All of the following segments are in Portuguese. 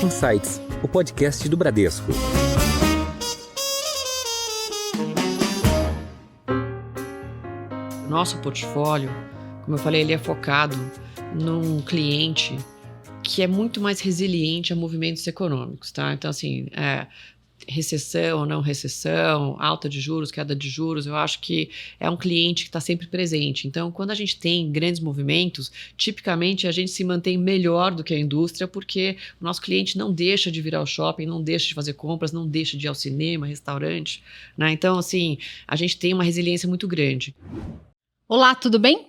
Insights, o podcast do Bradesco. Nosso portfólio, como eu falei, ele é focado num cliente que é muito mais resiliente a movimentos econômicos, tá? Então, assim, recessão, não recessão, alta de juros, queda de juros, eu acho que é um cliente que está sempre presente. Então, quando a gente tem grandes movimentos, tipicamente a gente se mantém melhor do que a indústria, porque o nosso cliente não deixa de vir ao shopping, não deixa de fazer compras, não deixa de ir ao cinema, restaurante, né? Então, assim, a gente tem uma resiliência muito grande. Olá, tudo bem?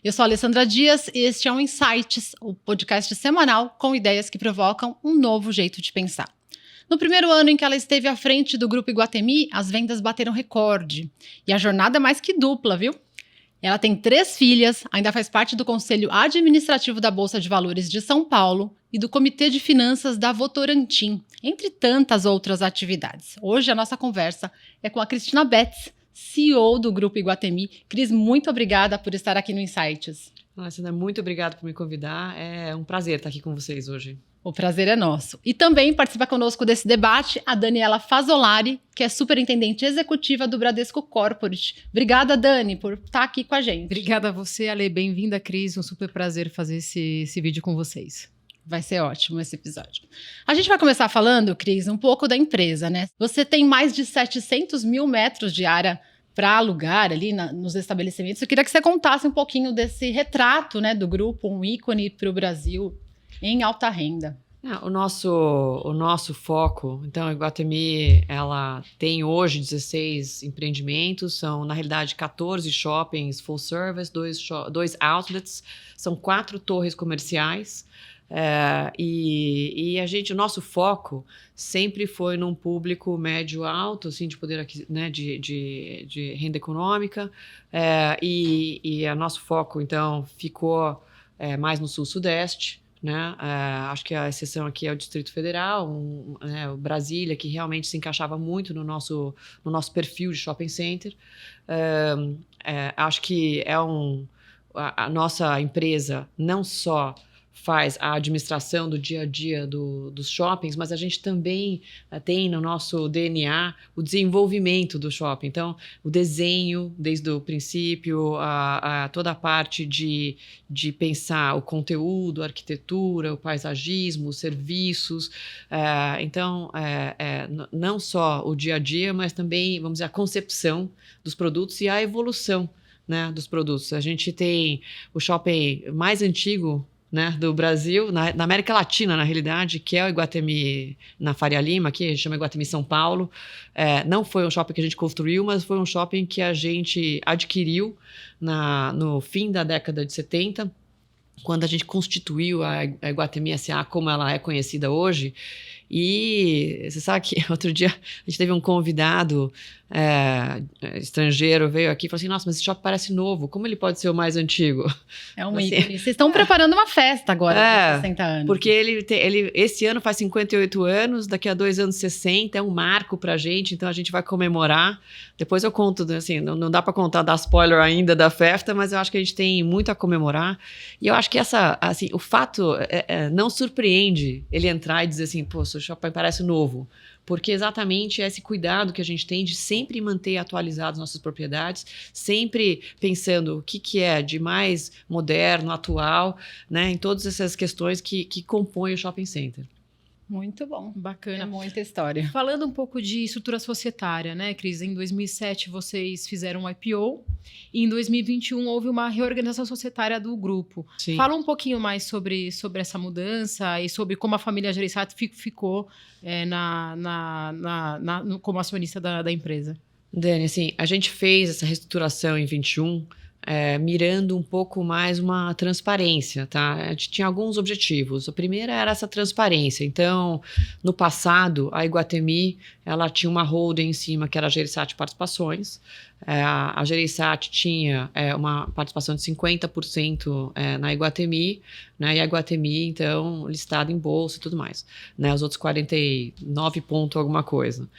Eu sou a Alessandra Dias e este é o Insights, o podcast semanal com ideias que provocam um novo jeito de pensar. No primeiro ano em que ela esteve à frente do Grupo Iguatemi, as vendas bateram recorde. E a jornada é mais que dupla, viu? Ela tem 3 filhas, ainda faz parte do Conselho Administrativo da Bolsa de Valores de São Paulo e do Comitê de Finanças da Votorantim, entre tantas outras atividades. Hoje a nossa conversa é com a Cristina Betts, CEO do Grupo Iguatemi. Cris, muito obrigada por estar aqui no Insights. Alessandra, muito obrigada por me convidar. É um prazer estar aqui com vocês hoje. O prazer é nosso. E também participa conosco desse debate a Daniela Fazzolari, que é superintendente executiva do Bradesco Corporate. Obrigada, Dani, por estar aqui com a gente. Obrigada a você, Ale. Bem-vinda, Cris. Um super prazer fazer esse vídeo com vocês. Vai ser ótimo esse episódio. A gente vai começar falando, Cris, um pouco da empresa, né? Você tem mais de 700 mil metros de área para alugar ali nos estabelecimentos. Eu queria que você contasse um pouquinho desse retrato, né, do grupo, um ícone para o Brasil em alta renda. O nosso foco, então, a Iguatemi, ela tem hoje 16 empreendimentos, são, na realidade, 14 shoppings full service, 2 outlets, são 4 torres comerciais, e o nosso foco sempre foi num público médio-alto, assim, de poder, né, de renda econômica, e o nosso foco, então, ficou mais no sul-sudeste, né? Acho que a exceção aqui é o Distrito Federal, o Brasília, que realmente se encaixava muito no nosso perfil de shopping center. Acho que a nossa empresa não só faz a administração do dia a dia dos shoppings, mas a gente também tem no nosso DNA o desenvolvimento do shopping. Então, o desenho desde o princípio, toda a parte de pensar o conteúdo, a arquitetura, o paisagismo, os serviços. Então, não só o dia a dia, mas também, vamos dizer, a concepção dos produtos e a evolução, né, dos produtos. A gente tem o shopping mais antigo, né, do Brasil, na América Latina, na realidade, que é o Iguatemi na Faria Lima, que a gente chama Iguatemi São Paulo. Não foi um shopping que a gente construiu, mas foi um shopping que a gente adquiriu no fim da década de 70, quando a gente constituiu a Iguatemi S.A. como ela é conhecida hoje. E você sabe que outro dia a gente teve um convidado estrangeiro, veio aqui e falou assim, nossa, mas esse shopping parece novo, como ele pode ser o mais antigo? É um assim, ícone. Vocês estão preparando uma festa agora, de 60 anos. Porque ele esse ano faz 58 anos, daqui a 2 anos 60, é um marco pra gente, então a gente vai comemorar. Depois eu conto, assim, não dá para contar, dar spoiler ainda da festa, mas eu acho que a gente tem muito a comemorar. E eu acho que o fato não surpreende ele entrar e dizer assim, pô, o shopping parece novo. Porque exatamente esse cuidado que a gente tem de sempre manter atualizadas nossas propriedades, sempre pensando o que é de mais moderno, atual, né, em todas essas questões que compõem o shopping center. Muito bom. Bacana. É muita história. Falando um pouco de estrutura societária, né, Cris? Em 2007 vocês fizeram um IPO e em 2021 houve uma reorganização societária do grupo. Sim. Fala um pouquinho mais sobre essa mudança e sobre como a família Gereissati ficou como acionista da empresa. Dani, assim, a gente fez essa reestruturação em 21, mirando um pouco mais uma transparência, tá? A gente tinha alguns objetivos. O primeiro era essa transparência. Então, no passado, a Iguatemi, ela tinha uma holding em cima, que era a Gereissati Participações. A Gereissati tinha uma participação de 50% na Iguatemi, né? E a Iguatemi, então, listada em bolsa e tudo mais, né? Os outros 49 ponto alguma coisa.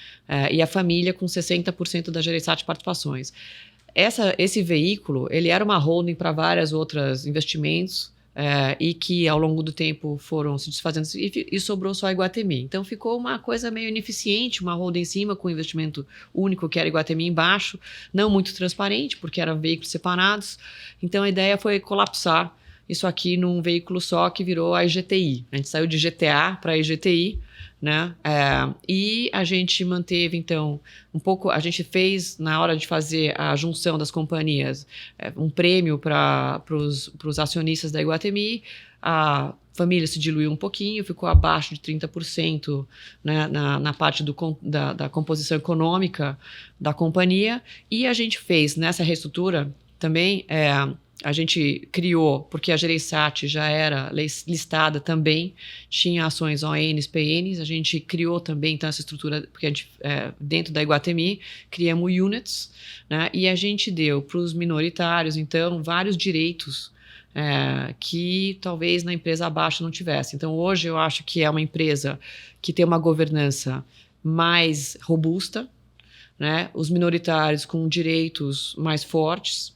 E a família com 60% da Gereissati Participações. Esse veículo, ele era uma holding para vários outros investimentos, e que ao longo do tempo foram se desfazendo e sobrou só a Iguatemi. Então ficou uma coisa meio ineficiente, uma holding em cima com investimento único, que era Iguatemi embaixo, não muito transparente, porque eram veículos separados. Então a ideia foi colapsar isso aqui num veículo só que virou a IGTI. A gente saiu de GTA para a IGTI, né? E a gente manteve, então, um pouco. A gente fez, na hora de fazer a junção das companhias, um prêmio para os acionistas da Iguatemi. A família se diluiu um pouquinho, ficou abaixo de 30%, né, na parte da composição econômica da companhia. E a gente fez, nessa reestrutura também, a gente criou, porque a Gereissat já era listada também, tinha ações ONs, PNs, a gente criou também, então, essa estrutura, porque a gente, dentro da Iguatemi, criamos units, né, e a gente deu para os minoritários, então, vários direitos que talvez na empresa abaixo não tivesse. Então, hoje eu acho que é uma empresa que tem uma governança mais robusta, né, os minoritários com direitos mais fortes,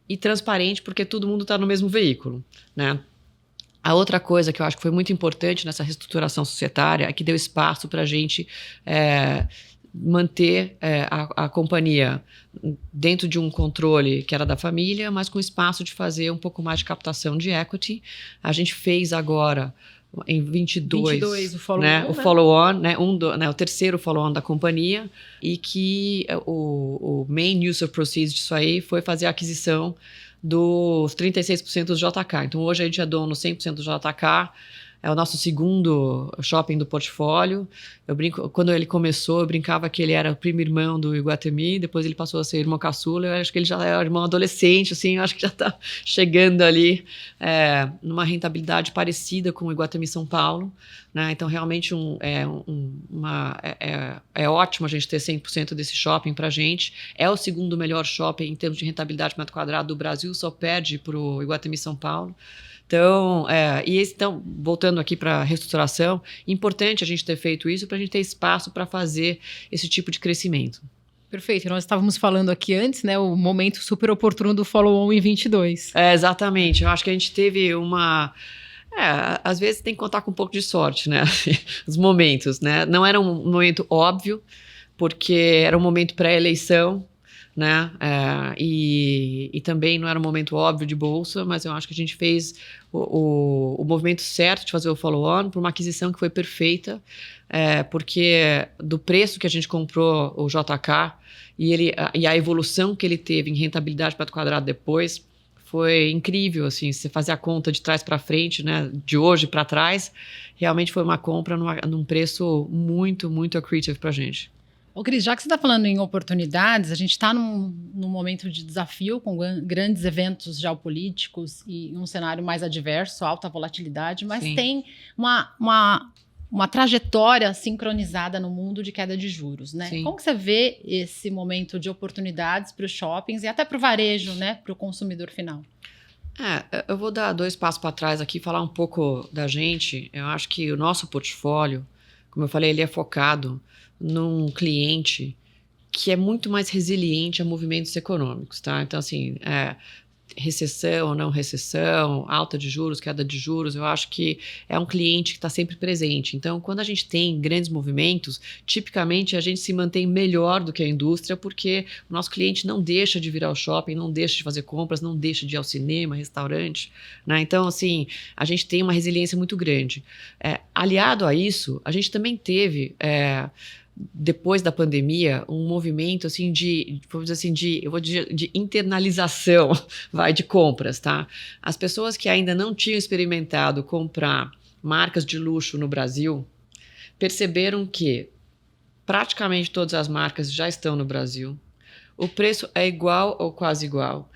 e transparente, porque todo mundo está no mesmo veículo, né? A outra coisa que eu acho que foi muito importante nessa reestruturação societária é que deu espaço para a gente manter a companhia dentro de um controle que era da família, mas com espaço de fazer um pouco mais de captação de equity. A gente fez agora, em 22 o follow-on, né, o follow-on, né, o terceiro follow-on da companhia, e que o main use of proceeds disso aí foi fazer a aquisição dos 36% do JK. Então, hoje a gente é dono 100% do JK, é o nosso segundo shopping do portfólio. Eu brinco, quando ele começou, eu brincava que ele era o primo irmão do Iguatemi, depois ele passou a ser irmão caçula. Eu acho que ele já é o irmão adolescente, assim, eu acho que já está chegando ali numa rentabilidade parecida com o Iguatemi São Paulo, né? Então, realmente é ótimo a gente ter 100% desse shopping para a gente. É o segundo melhor shopping em termos de rentabilidade por metro quadrado do Brasil, só perde para o Iguatemi São Paulo. Então, então, voltando aqui para a reestruturação, importante a gente ter feito isso para a gente ter espaço para fazer esse tipo de crescimento. Perfeito. Nós estávamos falando aqui antes, né, o momento super oportuno do follow-on em 22. Exatamente. Eu acho que a gente teve às vezes tem que contar com um pouco de sorte, né? Os momentos, né? Não era um momento óbvio, porque era um momento pré-eleição, né? E também não era um momento óbvio de bolsa, mas eu acho que a gente fez o movimento certo de fazer o follow-on por uma aquisição que foi perfeita, porque do preço que a gente comprou o JK e a evolução que ele teve em rentabilidade para o quadrado depois foi incrível, assim, se você fazer a conta de trás para frente, né, de hoje para trás, realmente foi uma compra num preço muito, muito accretive para a gente. Ô Cris, já que você está falando em oportunidades, a gente está num momento de desafio com grandes eventos geopolíticos e um cenário mais adverso, alta volatilidade, mas Sim. tem uma trajetória sincronizada no mundo de queda de juros, né? Sim. Como que você vê esse momento de oportunidades para os shoppings e até para o varejo, né, para o consumidor final? Eu vou dar 2 passos para trás aqui e falar um pouco da gente. Eu acho que o nosso portfólio, como eu falei, ele é focado num cliente que é muito mais resiliente a movimentos econômicos, tá? Então, assim, recessão ou não recessão, alta de juros, queda de juros, eu acho que é um cliente que está sempre presente. Então, quando a gente tem grandes movimentos, tipicamente a gente se mantém melhor do que a indústria, porque o nosso cliente não deixa de vir ao shopping, não deixa de fazer compras, não deixa de ir ao cinema, restaurante, né? Então, assim, a gente tem uma resiliência muito grande. Aliado a isso, a gente também teve depois da pandemia, um movimento assim vamos dizer assim, de internalização, de compras, tá? As pessoas que ainda não tinham experimentado comprar marcas de luxo no Brasil perceberam que praticamente todas as marcas já estão no Brasil. O preço é igual ou quase igual.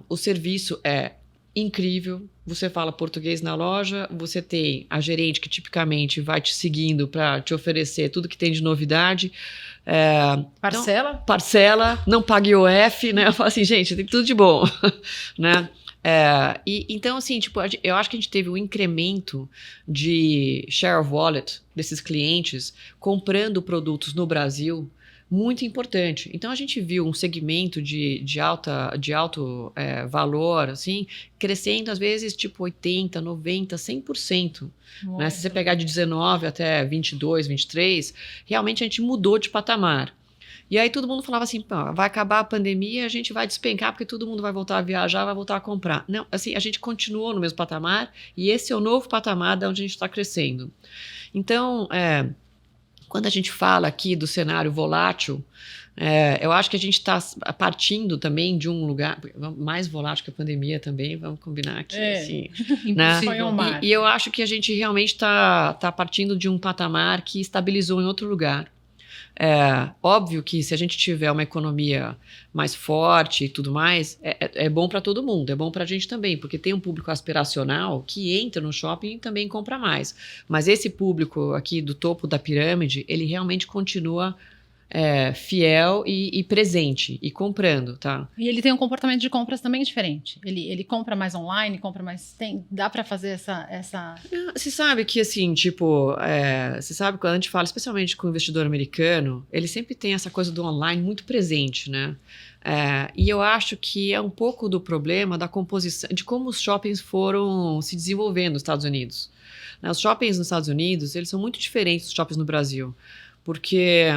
O serviço é incrível. Você fala português na loja, você tem a gerente que tipicamente vai te seguindo para te oferecer tudo que tem de novidade. Parcela? Então, parcela, não pague IOF, né? Eu falo assim, gente, tem tudo de bom, né? Então, assim, tipo, eu acho que a gente teve um incremento de share of wallet desses clientes comprando produtos no Brasil muito importante. Então, a gente viu um segmento de alto valor, assim, crescendo, às vezes, tipo 80%, 90%, 100%. Né? Se você pegar de 19 até 22, 23, realmente a gente mudou de patamar. E aí todo mundo falava assim, vai acabar a pandemia, a gente vai despencar porque todo mundo vai voltar a viajar, vai voltar a comprar. Não, assim, a gente continuou no mesmo patamar e esse é o novo patamar de onde a gente está crescendo. Então, quando a gente fala aqui do cenário volátil, eu acho que a gente está partindo também de um lugar mais volátil que a pandemia também, vamos combinar aqui. Assim, né? E eu acho que a gente realmente está partindo de um patamar que estabilizou em outro lugar. Óbvio que se a gente tiver uma economia mais forte e tudo mais, é bom para todo mundo, é bom para a gente também, porque tem um público aspiracional que entra no shopping e também compra mais. Mas esse público aqui do topo da pirâmide, ele realmente continua fiel e presente e comprando, tá? E ele tem um comportamento de compras também diferente. Ele compra mais online, compra mais... dá para fazer essa... Você sabe que, assim, tipo... você sabe quando a gente fala, especialmente com o investidor americano, ele sempre tem essa coisa do online muito presente, né? E eu acho que é um pouco do problema da composição, de como os shoppings foram se desenvolvendo nos Estados Unidos. Né? Os shoppings nos Estados Unidos, eles são muito diferentes dos shoppings no Brasil, porque...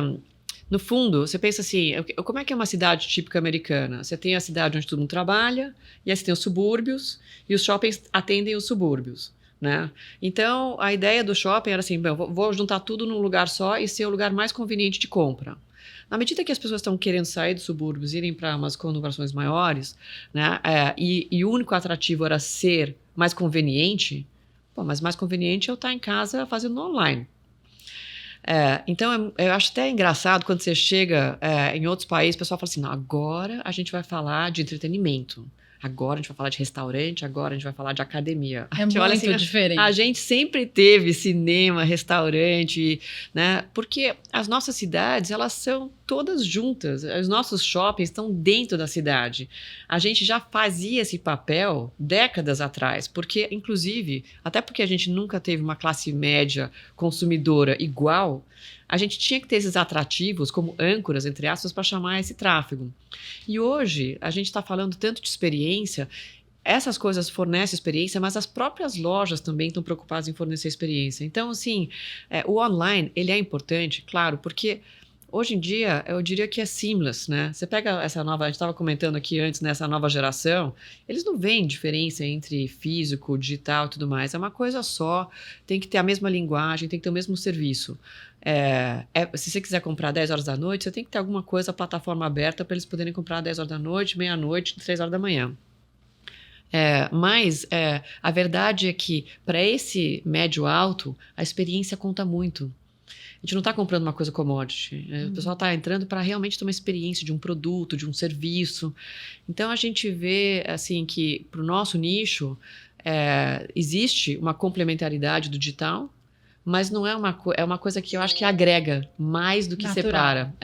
No fundo, você pensa assim, como é que é uma cidade típica americana? Você tem a cidade onde todo mundo trabalha, e aí você tem os subúrbios, e os shoppings atendem os subúrbios, né? Então, a ideia do shopping era assim, vou juntar tudo num lugar só e ser o lugar mais conveniente de compra. Na medida que as pessoas estão querendo sair dos subúrbios e irem para umas conglomerações maiores, né, e o único atrativo era ser mais conveniente, mas mais conveniente é eu estar em casa fazendo online. Então, eu acho até engraçado quando você chega em outros países, o pessoal fala assim, não, agora a gente vai falar de entretenimento, agora a gente vai falar de restaurante, agora a gente vai falar de academia. Muito assim, diferente. A gente sempre teve cinema, restaurante, né? Porque as nossas cidades, elas são todas juntas. Os nossos shoppings estão dentro da cidade. A gente já fazia esse papel décadas atrás, porque, inclusive, até porque a gente nunca teve uma classe média consumidora igual, a gente tinha que ter esses atrativos como âncoras, entre aspas, para chamar esse tráfego. E hoje, a gente está falando tanto de experiência, essas coisas fornecem experiência, mas as próprias lojas também estão preocupadas em fornecer experiência. Então, assim, o online, ele é importante, claro, porque hoje em dia, eu diria que é seamless, né? Você pega essa nova, a gente estava comentando aqui antes, nessa nova geração, eles não veem diferença entre físico, digital e tudo mais. É uma coisa só, tem que ter a mesma linguagem, tem que ter o mesmo serviço. Se você quiser comprar 10 horas da noite, você tem que ter alguma coisa, plataforma aberta, para eles poderem comprar 10 horas da noite, meia-noite, 3 horas da manhã. Mas a verdade é que, para esse médio alto, a experiência conta muito. A gente não está comprando uma coisa commodity. O pessoal está entrando para realmente ter uma experiência de um produto, de um serviço. Então, a gente vê assim, que, para o nosso nicho, existe uma complementaridade do digital, mas não é uma coisa que eu acho que agrega mais do que separa.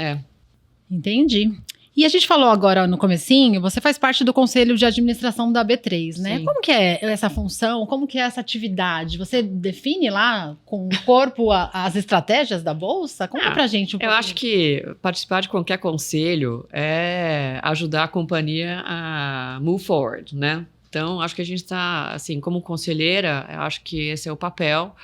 Entendi. E a gente falou agora no comecinho, você faz parte do conselho de administração da B3, né? Sim. Como que é essa função? Como que é essa atividade? Você define lá com o corpo as estratégias da Bolsa? Conta pra gente um pouco. Eu acho que participar de qualquer conselho é ajudar a companhia a move forward, né? Então, acho que a gente está, assim, como conselheira, eu acho que esse é o papel.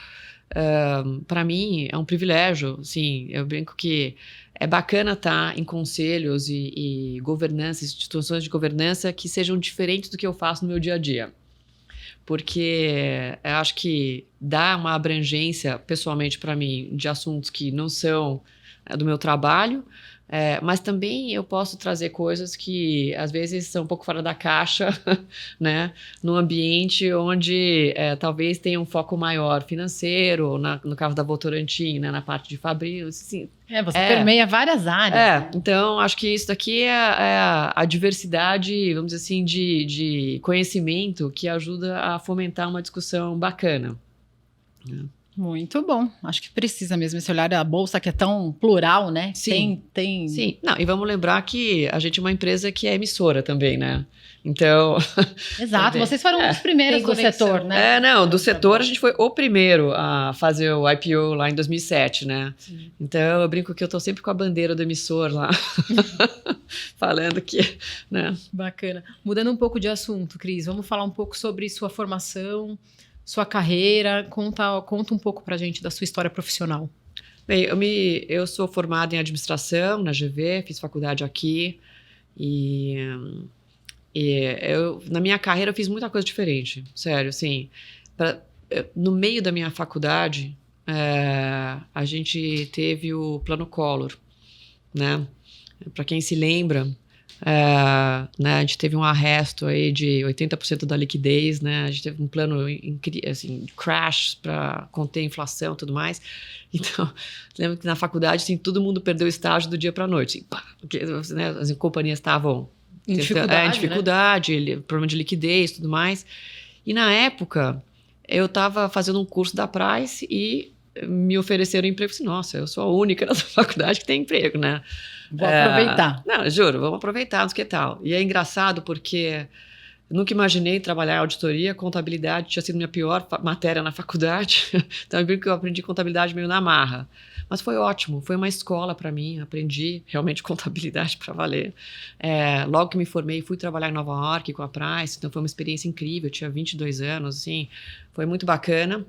Para mim, é um privilégio, assim, eu brinco que é bacana estar em conselhos e governança, instituições de governança que sejam diferentes do que eu faço no meu dia a dia. Porque eu acho que dá uma abrangência, pessoalmente para mim, de assuntos que não são do meu trabalho, mas também eu posso trazer coisas que às vezes são um pouco fora da caixa, né? Num ambiente onde talvez tenha um foco maior financeiro, no caso da Votorantim, né? Na parte de fabril, assim. Você permeia várias áreas. Então acho que isso daqui é a diversidade, vamos dizer assim, de conhecimento que ajuda a fomentar uma discussão bacana. Muito bom. Acho que precisa mesmo esse olhar. A bolsa que é tão plural, né? Sim. Tem. Sim, não, e vamos lembrar que a gente é uma empresa que é emissora também, né? Então, Exato. Vocês foram os primeiros Tem do conexão. setor, né? não, do setor a gente foi o primeiro a fazer o IPO lá em 2007, né? Sim. Então, eu brinco que eu tô sempre com a bandeira do emissor lá, falando que, né? Bacana. Mudando um pouco de assunto, Cris, vamos falar um pouco sobre sua formação, sua carreira. Conta um pouco pra gente da sua história profissional. Bem, eu sou formada em administração na GV, fiz faculdade aqui e na minha carreira eu fiz muita coisa diferente, sério, assim, no meio da minha faculdade a gente teve o Plano Collor, né? Para quem se lembra, né, a gente teve um arresto aí de 80% da liquidez, né? A gente teve um plano assim, crash para conter a inflação e tudo mais. Então, lembro que na faculdade assim, todo mundo perdeu o estágio do dia para a noite, assim, pá, porque, né, as companhias estavam Em dificuldade, né? Problema de liquidez e tudo mais. E na época, eu estava fazendo um curso da Price e me ofereceram emprego. Eu falei, nossa, eu sou a única nessa faculdade que tem emprego, né? Vou aproveitar. Não, juro, vamos aproveitar, não sei o que tal. E é engraçado porque eu nunca imaginei trabalhar em auditoria, contabilidade tinha sido minha pior matéria na faculdade. Então eu brinco que eu aprendi contabilidade meio na marra. Mas foi ótimo, foi uma escola para mim, aprendi realmente contabilidade para valer. Logo que me formei, fui trabalhar em Nova York com a Price, então foi uma experiência incrível, eu tinha 22 anos, assim, foi muito bacana.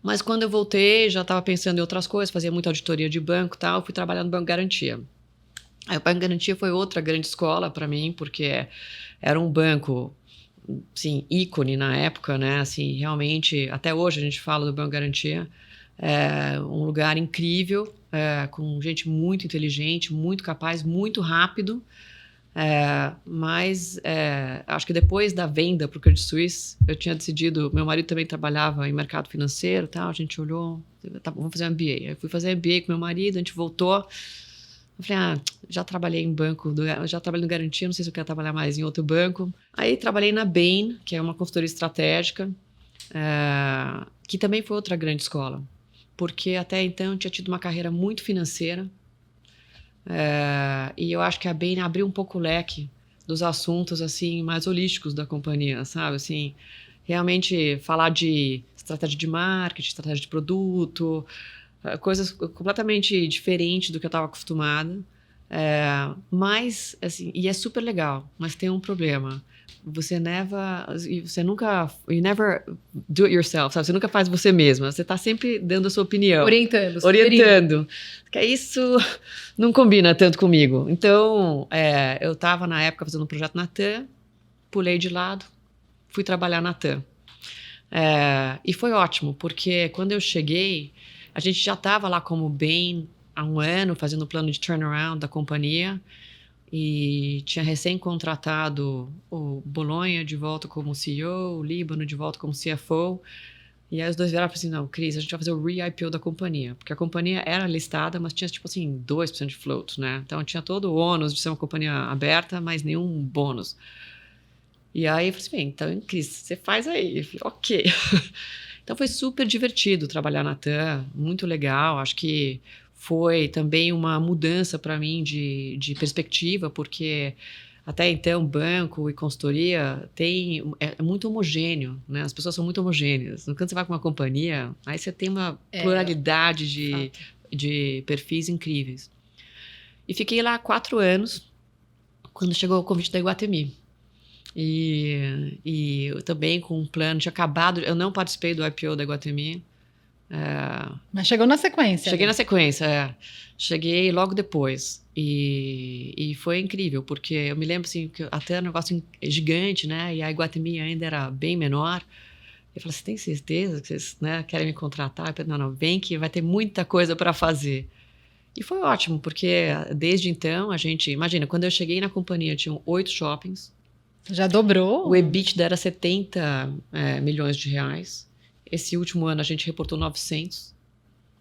Mas quando eu voltei, já estava pensando em outras coisas, fazia muita auditoria de banco e tal, fui trabalhar no Banco Garantia. Aí o Banco Garantia foi outra grande escola para mim, porque era um banco, assim, ícone na época, né? Assim, realmente, até hoje a gente fala do Banco Garantia, um lugar incrível, com gente muito inteligente, muito capaz, muito rápido. Mas acho que depois da venda para o Credit Suisse, eu tinha decidido, meu marido também trabalhava em mercado financeiro, tal, a gente olhou, tá, vamos fazer um MBA. Aí fui fazer MBA com meu marido, a gente voltou. Eu falei, já trabalhei em banco, já trabalhei no Garantia, não sei se eu quero trabalhar mais em outro banco. Aí trabalhei na Bain, que é uma consultoria estratégica, que também foi outra grande escola, porque até então eu tinha tido uma carreira muito financeira, e eu acho que a Bain abriu um pouco o leque dos assuntos assim mais holísticos da companhia, sabe? Assim, realmente falar de estratégia de marketing, estratégia de produto, coisas completamente diferentes do que eu estava acostumada. Mas, assim, e é super legal, mas tem um problema. Você nunca, you never do it yourself, sabe? Você nunca faz você mesma, você está sempre dando a sua opinião. Orientando. Que isso não combina tanto comigo. Então, eu estava na época fazendo um projeto na TAM, pulei de lado, fui trabalhar na TAM. E foi ótimo, porque quando eu cheguei, a gente já estava lá como Bain há um ano, fazendo o plano de turnaround da companhia, e tinha recém-contratado o Bolonha de volta como CEO, o Líbano de volta como CFO, e aí os dois vieram e falaram assim, não, Cris, a gente vai fazer o re-IPO da companhia, porque a companhia era listada, mas tinha tipo assim 2% de float, né? Então tinha todo o ônus de ser uma companhia aberta, mas nenhum bônus. E aí eu falei assim, bem, então, Cris, você faz aí. Eu falei, ok. Então foi super divertido trabalhar na TAM, muito legal, acho que foi também uma mudança para mim de perspectiva, porque até então banco e consultoria é muito homogêneo, né? As pessoas são muito homogêneas. Quando você vai com uma companhia, aí você tem uma pluralidade de perfis incríveis. E fiquei lá 4 anos, quando chegou o convite da Iguatemi. E eu também com um plano, tinha acabado, eu não participei do IPO da Iguatemi. Mas chegou na sequência. Cheguei na sequência, Cheguei logo depois. E foi incrível, porque eu me lembro assim, que até era um negócio gigante, né? E a Iguatemi ainda era bem menor. Eu falei, você tem certeza que vocês, né, querem me contratar? Eu falei, não, vem que vai ter muita coisa para fazer. E foi ótimo, porque desde então a gente... Imagina, quando eu cheguei na companhia, tinham 8 shoppings. Já dobrou? O EBITDA era 70 milhões de reais. Esse último ano a gente reportou 900.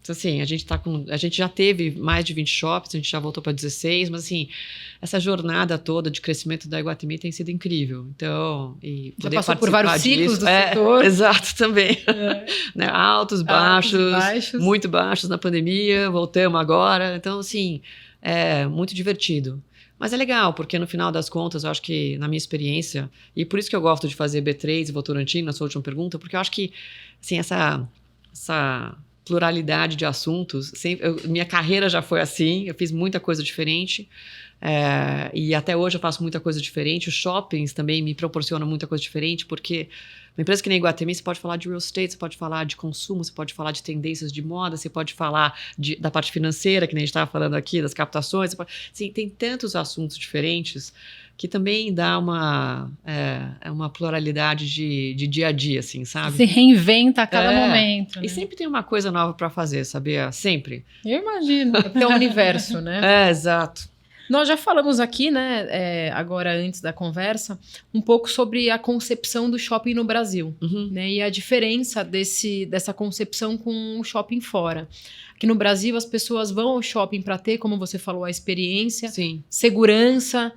Assim, a gente já teve mais de 20 shoppings, a gente já voltou para 16, mas assim, essa jornada toda de crescimento da Iguatemi tem sido incrível. Então, e Já poder passou por vários participar ciclos disso, do setor. Exato, também. Né, altos, baixos, baixos. muito baixos na pandemia, voltamos agora. Então, assim, é muito divertido. Mas é legal, porque no final das contas, eu acho que, na minha experiência, e por isso que eu gosto de fazer B3 e Votorantim, na sua última pergunta, porque eu acho que, assim, essa pluralidade de assuntos, minha carreira já foi assim, eu fiz muita coisa diferente, e até hoje eu faço muita coisa diferente. Os shoppings também me proporcionam muita coisa diferente, porque uma empresa que nem Iguatemi, você pode falar de real estate, você pode falar de consumo, você pode falar de tendências de moda, você pode falar da parte financeira, que nem a gente estava falando aqui, das captações. Assim, tem tantos assuntos diferentes que também dá uma pluralidade de dia a dia, assim, sabe? Se reinventa a cada momento. E Né? sempre tem uma coisa nova para fazer, sabia? Sempre. Eu imagino. É um universo, né? Exato. Nós já falamos aqui, né, agora antes da conversa, um pouco sobre a concepção do shopping no Brasil, né, e a diferença dessa concepção com o shopping fora. Aqui no Brasil, as pessoas vão ao shopping para ter, como você falou, a experiência, Sim. segurança,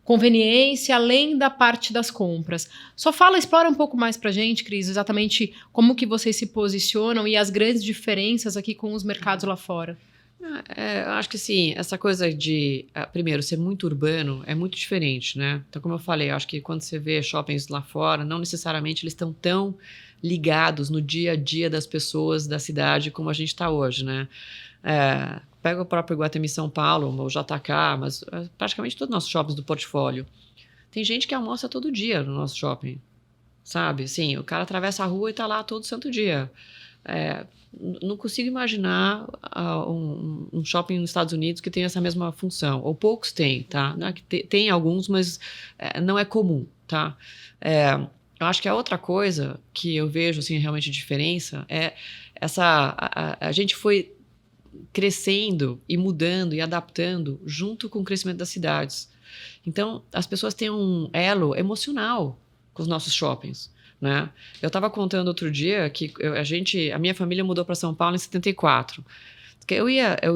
conveniência, além da parte das compras. Explora um pouco mais pra gente, Cris, exatamente como que vocês se posicionam e as grandes diferenças aqui com os mercados lá fora. Eu acho que sim, essa coisa de, primeiro, ser muito urbano é muito diferente, né? Então, como eu falei, eu acho que quando você vê shoppings lá fora, não necessariamente eles estão tão ligados no dia a dia das pessoas da cidade como a gente está hoje, né? Pega o próprio Iguatemi São Paulo, ou JK, mas praticamente todos os nossos shoppings do portfólio. Tem gente que almoça todo dia no nosso shopping, sabe? Assim, o cara atravessa a rua e está lá todo santo dia. Não consigo imaginar um shopping nos Estados Unidos que tenha essa mesma função, ou poucos têm, tá? Não é que tem alguns, mas não é comum, tá? Eu acho que a outra coisa que eu vejo, assim, realmente diferença é a gente foi crescendo e mudando e adaptando junto com o crescimento das cidades. Então, as pessoas têm um elo emocional com os nossos shoppings, né? Eu estava contando outro dia que a minha família mudou para São Paulo em 74. Eu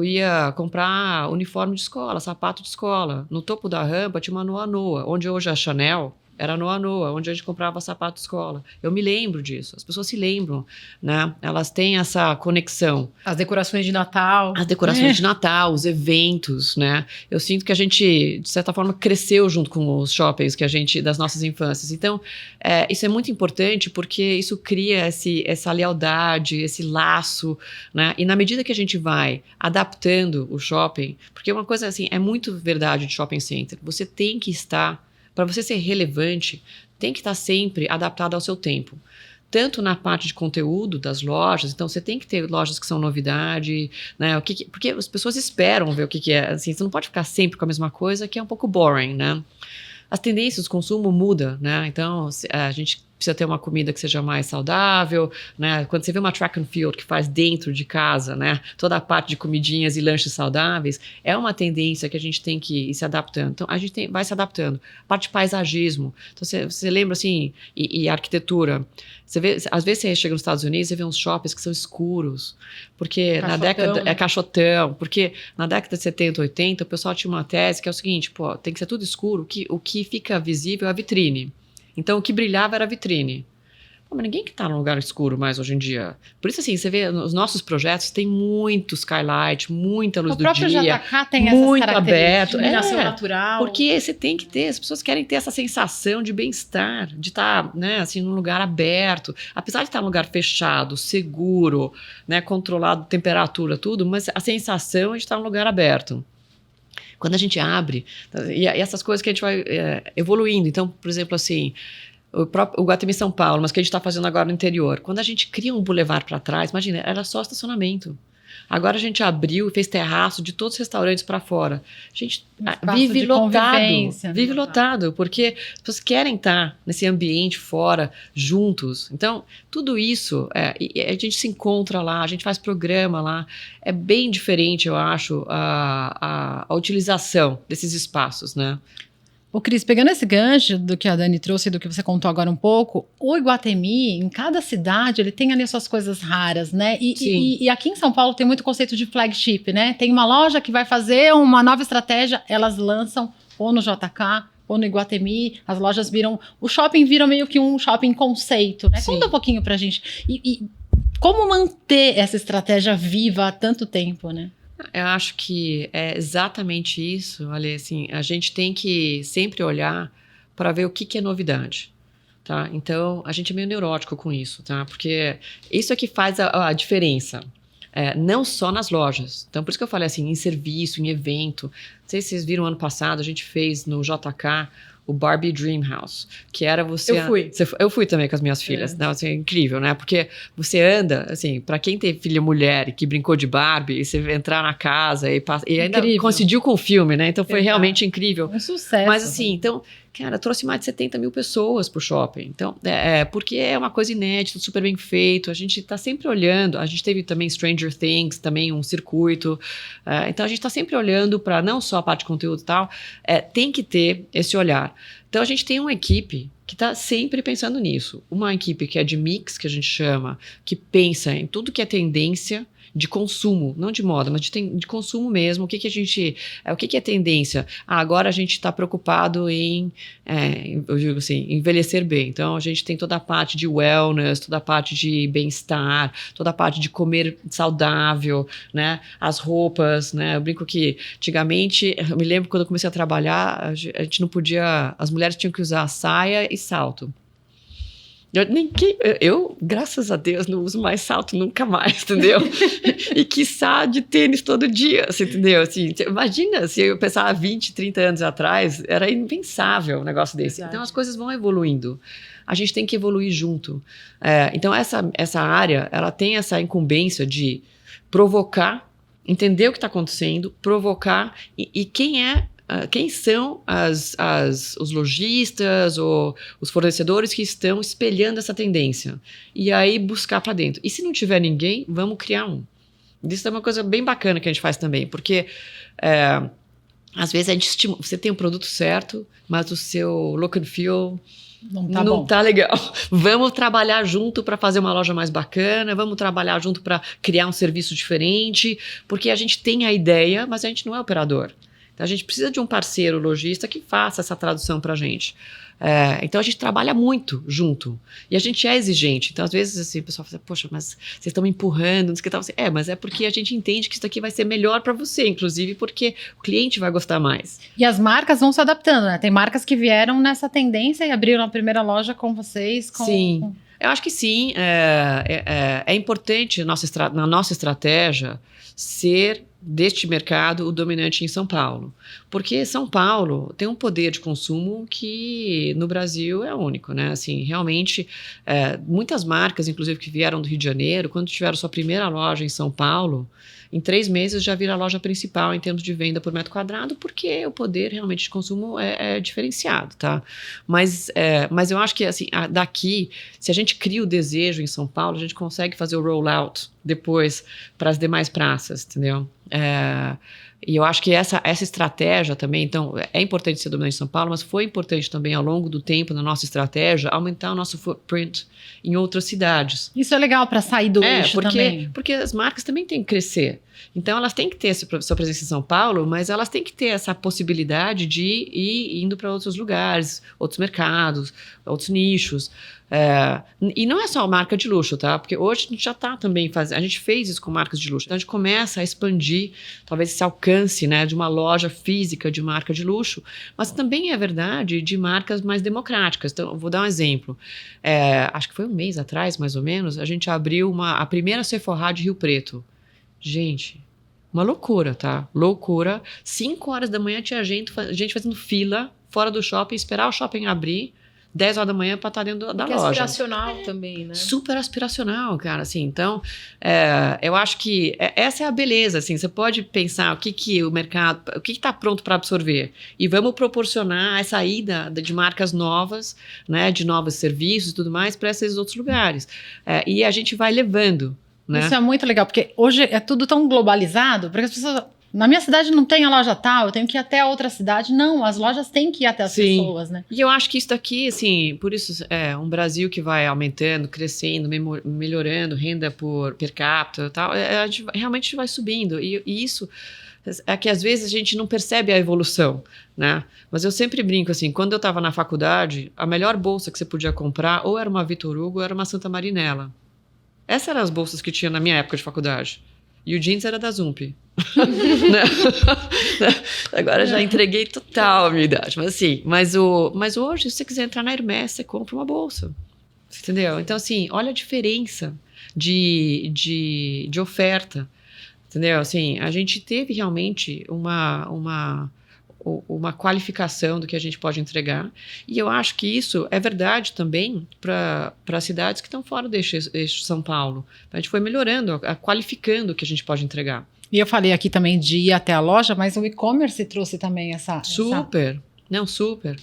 ia comprar uniforme de escola, sapato de escola. No topo da rampa tinha uma Noa Noa, onde hoje é a Chanel, era Noa Noa, onde a gente comprava sapato de escola. Eu me lembro disso, as pessoas se lembram, né? Elas têm essa conexão. As decorações de Natal. As decorações de Natal, os eventos, né? Eu sinto que a gente, de certa forma, cresceu junto com os shoppings das nossas infâncias. Então, isso é muito importante porque isso cria essa lealdade, esse laço, né? E na medida que a gente vai adaptando o shopping, porque uma coisa assim, é muito verdade de shopping center, você tem que estar, para você ser relevante, tem que estar sempre adaptado ao seu tempo. Tanto na parte de conteúdo das lojas, então você tem que ter lojas que são novidade, né? Porque as pessoas esperam ver o que é. Assim, você não pode ficar sempre com a mesma coisa, que é um pouco boring, né? As tendências de consumo mudam, né? Então, a gente precisa ter uma comida que seja mais saudável, né? Quando você vê uma track and field que faz dentro de casa, né? Toda a parte de comidinhas e lanches saudáveis, é uma tendência que a gente tem que ir se adaptando. Então, a gente vai se adaptando. A parte de paisagismo. Então, você lembra, assim, e arquitetura. Você vê, às vezes você chega nos Estados Unidos e vê uns shoppings que são escuros, porque Caixotão, na década... né? Caixotão, porque na década de 70, 80, o pessoal tinha uma tese que é o seguinte, pô, tem que ser tudo escuro, o que fica visível é a vitrine. Então, o que brilhava era a vitrine. Pô, mas ninguém que está num lugar escuro mais hoje em dia. Por isso, assim, você vê, nos nossos projetos tem muito skylight, muita luz do dia. O próprio JK tem muito essas aberto. Iluminação natural. Porque você tem que ter, as pessoas querem ter essa sensação de bem-estar, de estar, né, assim, num lugar aberto. Apesar de estar num lugar fechado, seguro, né, controlado, temperatura, tudo, mas a sensação é de estar num lugar aberto. Quando a gente abre, e essas coisas que a gente vai evoluindo. Então, por exemplo, assim, o Iguatemi São Paulo, mas que a gente está fazendo agora no interior. Quando a gente cria um boulevard para trás, imagina, era só estacionamento. Agora a gente abriu e fez terraço de todos os restaurantes para fora. A gente vive lotado. Vive lotado, porque as pessoas querem estar nesse ambiente fora, juntos. Então, tudo isso, a gente se encontra lá, a gente faz programa lá. É bem diferente, eu acho, a utilização desses espaços, né? Ô Cris, pegando esse gancho do que a Dani trouxe e do que você contou agora um pouco, o Iguatemi, em cada cidade, ele tem ali as suas coisas raras, né? E aqui em São Paulo tem muito conceito de flagship, né? Tem uma loja que vai fazer uma nova estratégia, elas lançam ou no JK ou no Iguatemi, as lojas viram... O shopping vira meio que um shopping conceito, né? Conta um pouquinho pra gente. E como manter essa estratégia viva há tanto tempo, né? Eu acho que é exatamente isso. Olha, assim, a gente tem que sempre olhar para ver o que é novidade, tá? Então, a gente é meio neurótico com isso, tá? Porque isso é que faz a diferença. Não só nas lojas. Então, por isso que eu falei assim, em serviço, em evento. Não sei se vocês viram ano passado, a gente fez no JK o Barbie Dream House, que era você... Eu fui. Eu fui também com as minhas filhas. Não, assim, é incrível, né? Porque você anda, assim, pra quem tem filha mulher e que brincou de Barbie, e você entrar na casa e ainda coincidiu com o filme, né? Então foi realmente incrível. Um sucesso. Mas assim, então... Cara, trouxe mais de 70 mil pessoas pro shopping. Então, porque é uma coisa inédita, super bem feito. A gente tá sempre olhando. A gente teve também Stranger Things, também um circuito. Então, a gente tá sempre olhando para não só a parte de conteúdo e tal. Tem que ter esse olhar. Então, a gente tem uma equipe que está sempre pensando nisso. Uma equipe que é de mix, que a gente chama, que pensa em tudo que é tendência de consumo, não de moda, mas de consumo mesmo. O que é tendência? Agora a gente está preocupado em, eu digo assim, envelhecer bem. Então a gente tem toda a parte de wellness, toda a parte de bem-estar, toda a parte de comer saudável, né? As roupas, né? Eu brinco que antigamente, eu me lembro quando eu comecei a trabalhar, a gente não podia, as mulheres tinham que usar saia e salto. Eu, graças a Deus, não uso mais salto nunca mais, entendeu? E quiçá de tênis todo dia, você entendeu? Assim, imagina, se eu pensar 20, 30 anos atrás, era impensável um negócio desse. Exato. Então, as coisas vão evoluindo. A gente tem que evoluir junto. Então, essa área, ela tem essa incumbência de provocar, entender o que está acontecendo, provocar, e quem são os lojistas ou os fornecedores que estão espelhando essa tendência. E aí buscar para dentro. E se não tiver ninguém, vamos criar um. Isso é uma coisa bem bacana que a gente faz também, porque às vezes você tem o produto certo, mas o seu look and feel não tá legal. Vamos trabalhar junto para fazer uma loja mais bacana, vamos trabalhar junto para criar um serviço diferente, porque a gente tem a ideia, mas a gente não é operador. Então, a gente precisa de um parceiro lojista que faça essa tradução para a gente. Então, a gente trabalha muito junto. E a gente é exigente. Então, às vezes, assim, o pessoal fala, poxa, mas vocês estão me empurrando, não sei o que tal. Mas é porque a gente entende que isso aqui vai ser melhor para você, inclusive porque o cliente vai gostar mais. E as marcas vão se adaptando, né? Tem marcas que vieram nessa tendência e abriram a primeira loja com vocês. Sim, eu acho que sim. É importante na nossa estratégia ser deste mercado o dominante em São Paulo, porque São Paulo tem um poder de consumo que no Brasil é único, né? Assim, realmente, muitas marcas, inclusive que vieram do Rio de Janeiro, quando tiveram sua primeira loja em São Paulo, em 3 meses já vira a loja principal em termos de venda por metro quadrado, porque o poder realmente de consumo é diferenciado, tá? Mas eu acho que assim, daqui, se a gente cria o desejo em São Paulo, a gente consegue fazer o rollout depois para as demais praças, entendeu? E eu acho que essa estratégia também, então, é importante ser dominante em São Paulo, mas foi importante também ao longo do tempo na nossa estratégia aumentar o nosso footprint em outras cidades. Isso é legal para sair do eixo também. Porque as marcas também têm que crescer. Então, elas têm que ter sua presença em São Paulo, mas elas têm que ter essa possibilidade de ir indo para outros lugares, outros mercados, outros nichos. E não é só marca de luxo, tá? Porque hoje a gente já está também fazendo... A gente fez isso com marcas de luxo. Então, a gente começa a expandir, talvez, esse alcance, né, de uma loja física de marca de luxo, mas também é verdade de marcas mais democráticas. Então, eu vou dar um exemplo. Acho que foi um mês atrás, mais ou menos, a gente abriu a primeira Sephora de Rio Preto. Gente, uma loucura, tá? Loucura. 5 horas da manhã tinha gente fazendo fila fora do shopping, esperar o shopping abrir, 10 horas da manhã para estar dentro da loja. É aspiracional também, né? Super aspiracional, cara, assim. Então, eu acho que essa é a beleza, assim. Você pode pensar o que o mercado, o que está pronto para absorver. E vamos proporcionar essa ida de marcas novas, né, de novos serviços e tudo mais para esses outros lugares. E a gente vai levando. Né? Isso é muito legal, porque hoje é tudo tão globalizado, porque as pessoas Na minha cidade não tem a loja tal, eu tenho que ir até a outra cidade. Não, as lojas têm que ir até as pessoas, né? E eu acho que isso daqui, assim, por isso é um Brasil que vai aumentando, crescendo, melhorando, renda por per capita e tal, realmente vai subindo. E isso é que às vezes a gente não percebe a evolução, né? Mas eu sempre brinco assim, quando eu estava na faculdade, a melhor bolsa que você podia comprar ou era uma Vitor Hugo ou era uma Santa Marinella. Essas eram as bolsas que tinha na minha época de faculdade. E o jeans era da Zump. Agora já entreguei total a minha idade. Mas assim, mas hoje, se você quiser entrar na Hermès, você compra uma bolsa. Entendeu? Então, assim, olha a diferença de oferta. Entendeu? Assim, a gente teve realmente uma qualificação do que a gente pode entregar. E eu acho que isso é verdade também para cidades que estão fora do eixo São Paulo. A gente foi melhorando, qualificando o que a gente pode entregar. E eu falei aqui também de ir até a loja, mas o e-commerce trouxe também essa... Super. Não, super.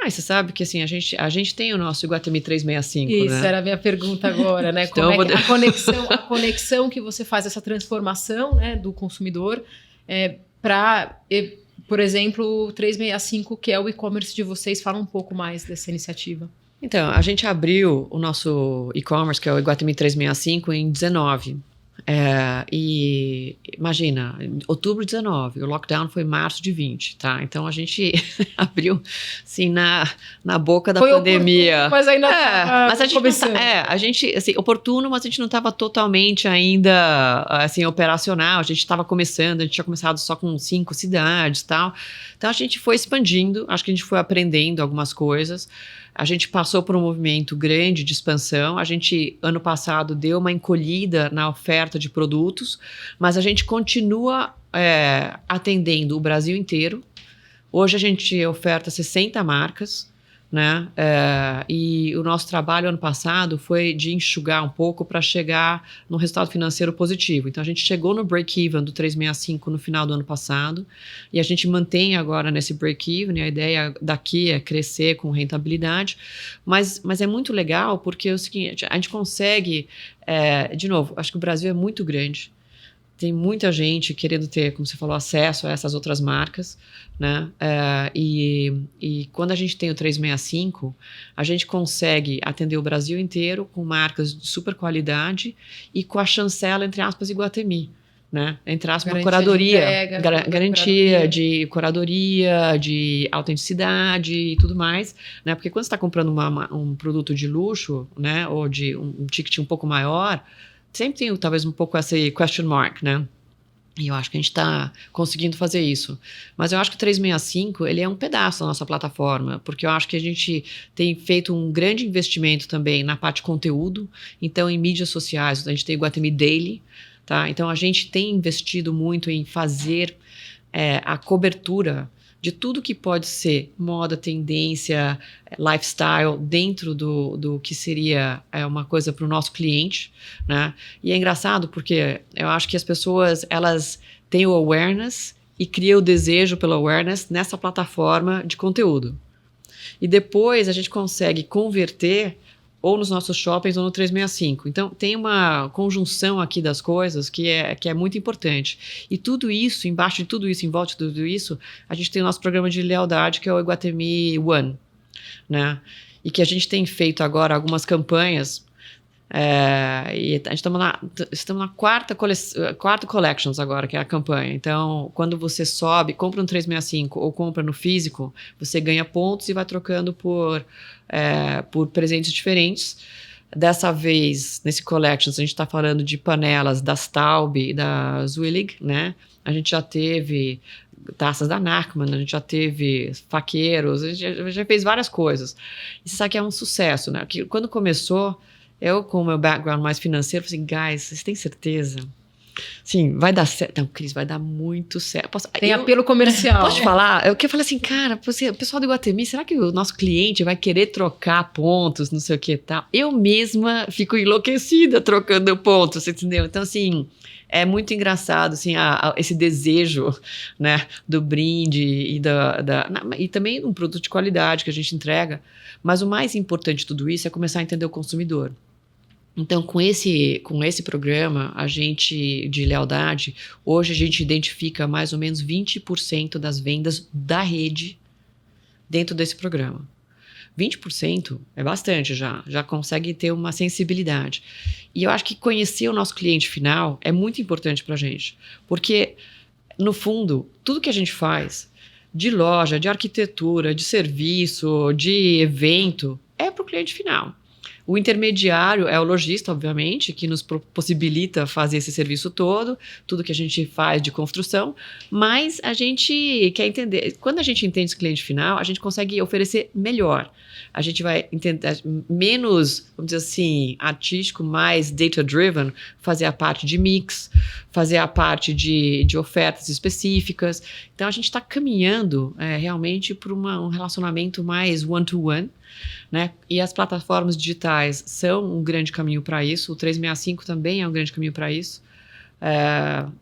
E você sabe que assim, a gente tem o nosso Iguatemi 365, Isso, né? era a minha pergunta agora, né? Então, Como é que a conexão que você faz, essa transformação, né, do consumidor para, por exemplo, o 365, que é o e-commerce de vocês. Fala um pouco mais dessa iniciativa. Então, a gente abriu o nosso e-commerce, que é o Iguatemi 365, em 19. E imagina, outubro de 19, o lockdown foi março de 20, tá? Então a gente abriu assim na boca da pandemia. Mas ainda mas a gente começando. A gente assim, oportuno, mas a gente não estava totalmente ainda assim operacional. A gente estava começando, a gente tinha começado só com 5 cidades, tal. Então a gente foi expandindo, acho que a gente foi aprendendo algumas coisas. A gente passou por um movimento grande de expansão. A gente, ano passado, deu uma encolhida na oferta de produtos, mas a gente continua atendendo o Brasil inteiro. Hoje a gente oferta 60 marcas, né? E o nosso trabalho ano passado foi de enxugar um pouco para chegar no resultado financeiro positivo. Então a gente chegou no break-even do 365 no final do ano passado e a gente mantém agora nesse break-even. A ideia daqui é crescer com rentabilidade, mas é muito legal porque é o seguinte, a gente consegue, de novo, acho que o Brasil é muito grande. Tem muita gente querendo ter, como você falou, acesso a essas outras marcas, né? E quando a gente tem o 365, a gente consegue atender o Brasil inteiro com marcas de super qualidade e com a chancela, entre aspas, Iguatemi, né? Entre aspas, uma curadoria, garantia de curadoria, de autenticidade e tudo mais, né? Porque quando você está comprando um produto de luxo, né? Ou de um ticket um pouco maior, sempre tem talvez um pouco esse question mark, né? E eu acho que a gente está conseguindo fazer isso. Mas eu acho que o 365, ele é um pedaço da nossa plataforma, porque eu acho que a gente tem feito um grande investimento também na parte de conteúdo. Então, em mídias sociais, a gente tem o Iguatemi Daily, tá? Então, a gente tem investido muito em fazer a cobertura de tudo que pode ser moda, tendência, lifestyle, dentro do que seria uma coisa para o nosso cliente, né? E é engraçado porque eu acho que as pessoas, elas têm o awareness e criam o desejo pelo awareness nessa plataforma de conteúdo. E depois a gente consegue converter ou nos nossos shoppings ou no 365. Então, tem uma conjunção aqui das coisas que é muito importante. E tudo isso, embaixo de tudo isso, em volta de tudo isso, a gente tem o nosso programa de lealdade, que é o Iguatemi One, né? E que a gente tem feito agora algumas campanhas, e a gente estamos na quarta Collections agora, que é a campanha. Então, quando você compra no 365 ou compra no físico, você ganha pontos e vai trocando por presentes diferentes. Dessa vez, nesse Collections, a gente está falando de panelas da Staub e da Zwillig, né? A gente já teve taças da Nachmann, a gente já teve faqueiros, a gente já fez várias coisas. Isso aqui é um sucesso, né? Que quando começou, eu, com o meu background mais financeiro, falei assim, guys, vocês têm certeza? Sim, vai dar certo. Não, Cris, vai dar muito certo. Tem apelo comercial. Posso te falar? Eu falei assim, cara, o pessoal do Iguatemi, será que o nosso cliente vai querer trocar pontos, não sei o que e tal? Eu mesma fico enlouquecida trocando pontos, você entendeu? Então, assim, é muito engraçado, assim, esse desejo, né, do brinde e também um produto de qualidade que a gente entrega. Mas o mais importante de tudo isso é começar a entender o consumidor. Então, com esse programa, a gente, de lealdade, hoje a gente identifica mais ou menos 20% das vendas da rede dentro desse programa. 20% é bastante já consegue ter uma sensibilidade. E eu acho que conhecer o nosso cliente final é muito importante para a gente, porque, no fundo, tudo que a gente faz, de loja, de arquitetura, de serviço, de evento, é para o cliente final. O intermediário é o lojista, obviamente, que nos possibilita fazer esse serviço todo, tudo que a gente faz de construção, mas a gente quer entender, quando a gente entende esse cliente final, a gente consegue oferecer melhor. A gente vai entender menos, vamos dizer assim, artístico, mais data-driven, fazer a parte de mix, fazer a parte de ofertas específicas. Então, a gente está caminhando realmente para um relacionamento mais one-to-one, né? E as plataformas digitais são um grande caminho para isso. O 365 também é um grande caminho para isso.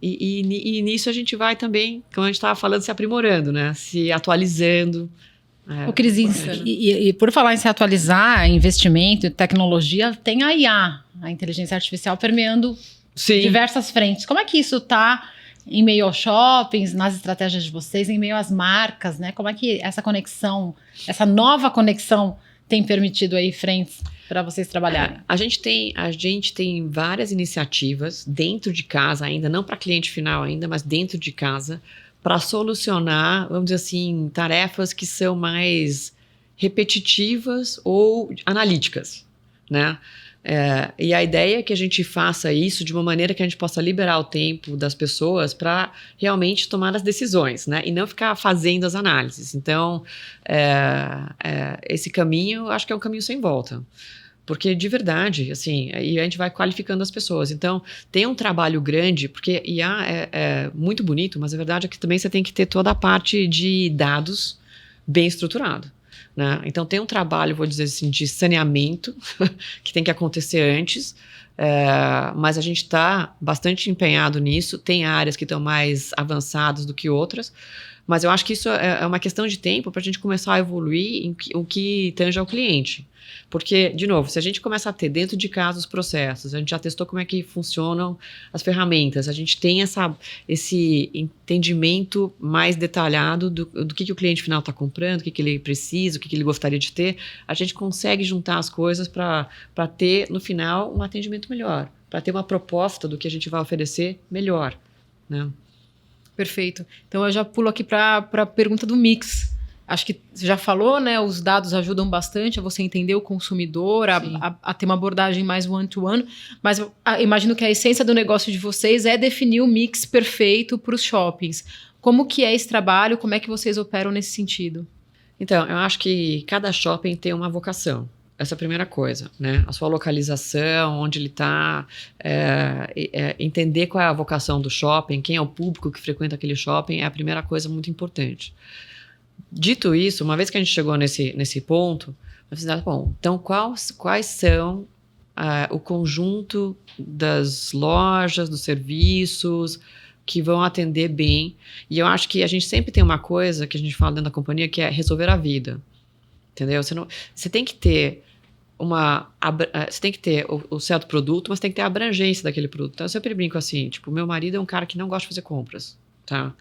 E nisso a gente vai também, como a gente estava falando, se aprimorando, né? Se atualizando. O Cris, e por falar em se atualizar, investimento e tecnologia, tem a IA, a inteligência artificial, permeando diversas frentes. Como é que isso está em meio aos shoppings, nas estratégias de vocês, em meio às marcas, né? Como é que essa conexão, essa nova conexão tem permitido aí frentes para vocês trabalharem? A gente tem várias iniciativas dentro de casa ainda, não para cliente final ainda, mas dentro de casa, para solucionar, vamos dizer assim, tarefas que são mais repetitivas ou analíticas, né? E a ideia é que a gente faça isso de uma maneira que a gente possa liberar o tempo das pessoas para realmente tomar as decisões, né? E não ficar fazendo as análises. Então, esse caminho, acho que é um caminho sem volta. Porque, de verdade, assim, aí a gente vai qualificando as pessoas. Então, tem um trabalho grande, porque IA é muito bonito, mas a verdade é que também você tem que ter toda a parte de dados bem estruturado, né? Então, tem um trabalho, vou dizer assim, de saneamento que tem que acontecer antes, mas a gente está bastante empenhado nisso. Tem áreas que estão mais avançadas do que outras, mas eu acho que isso é uma questão de tempo para a gente começar a evoluir em o que tange ao cliente. Porque, de novo, se a gente começa a ter dentro de casa os processos, a gente já testou como é que funcionam as ferramentas, a gente tem esse entendimento mais detalhado do que o cliente final está comprando, o que ele precisa, o que ele gostaria de ter, a gente consegue juntar as coisas para ter, no final, um atendimento melhor, para ter uma proposta do que a gente vai oferecer melhor, né? Perfeito. Então, eu já pulo aqui para a pergunta do mix. Acho que você já falou, né? Os dados ajudam bastante a você entender o consumidor, a ter uma abordagem mais one-to-one, mas imagino que a essência do negócio de vocês é definir o mix perfeito para os shoppings. Como que é esse trabalho? Como é que vocês operam nesse sentido? Então, eu acho que cada shopping tem uma vocação. Essa é a primeira coisa, né? A sua localização, onde ele está, entender qual é a vocação do shopping, quem é o público que frequenta aquele shopping, é a primeira coisa muito importante. Dito isso, uma vez que a gente chegou nesse ponto, nós fizemos, bom, então quais são o conjunto das lojas, dos serviços que vão atender bem? E eu acho que a gente sempre tem uma coisa que a gente fala dentro da companhia, que é resolver a vida, entendeu? Você tem que ter o certo produto, mas tem que ter a abrangência daquele produto. Então, eu sempre brinco assim, tipo, meu marido é um cara que não gosta de fazer compras. Tá?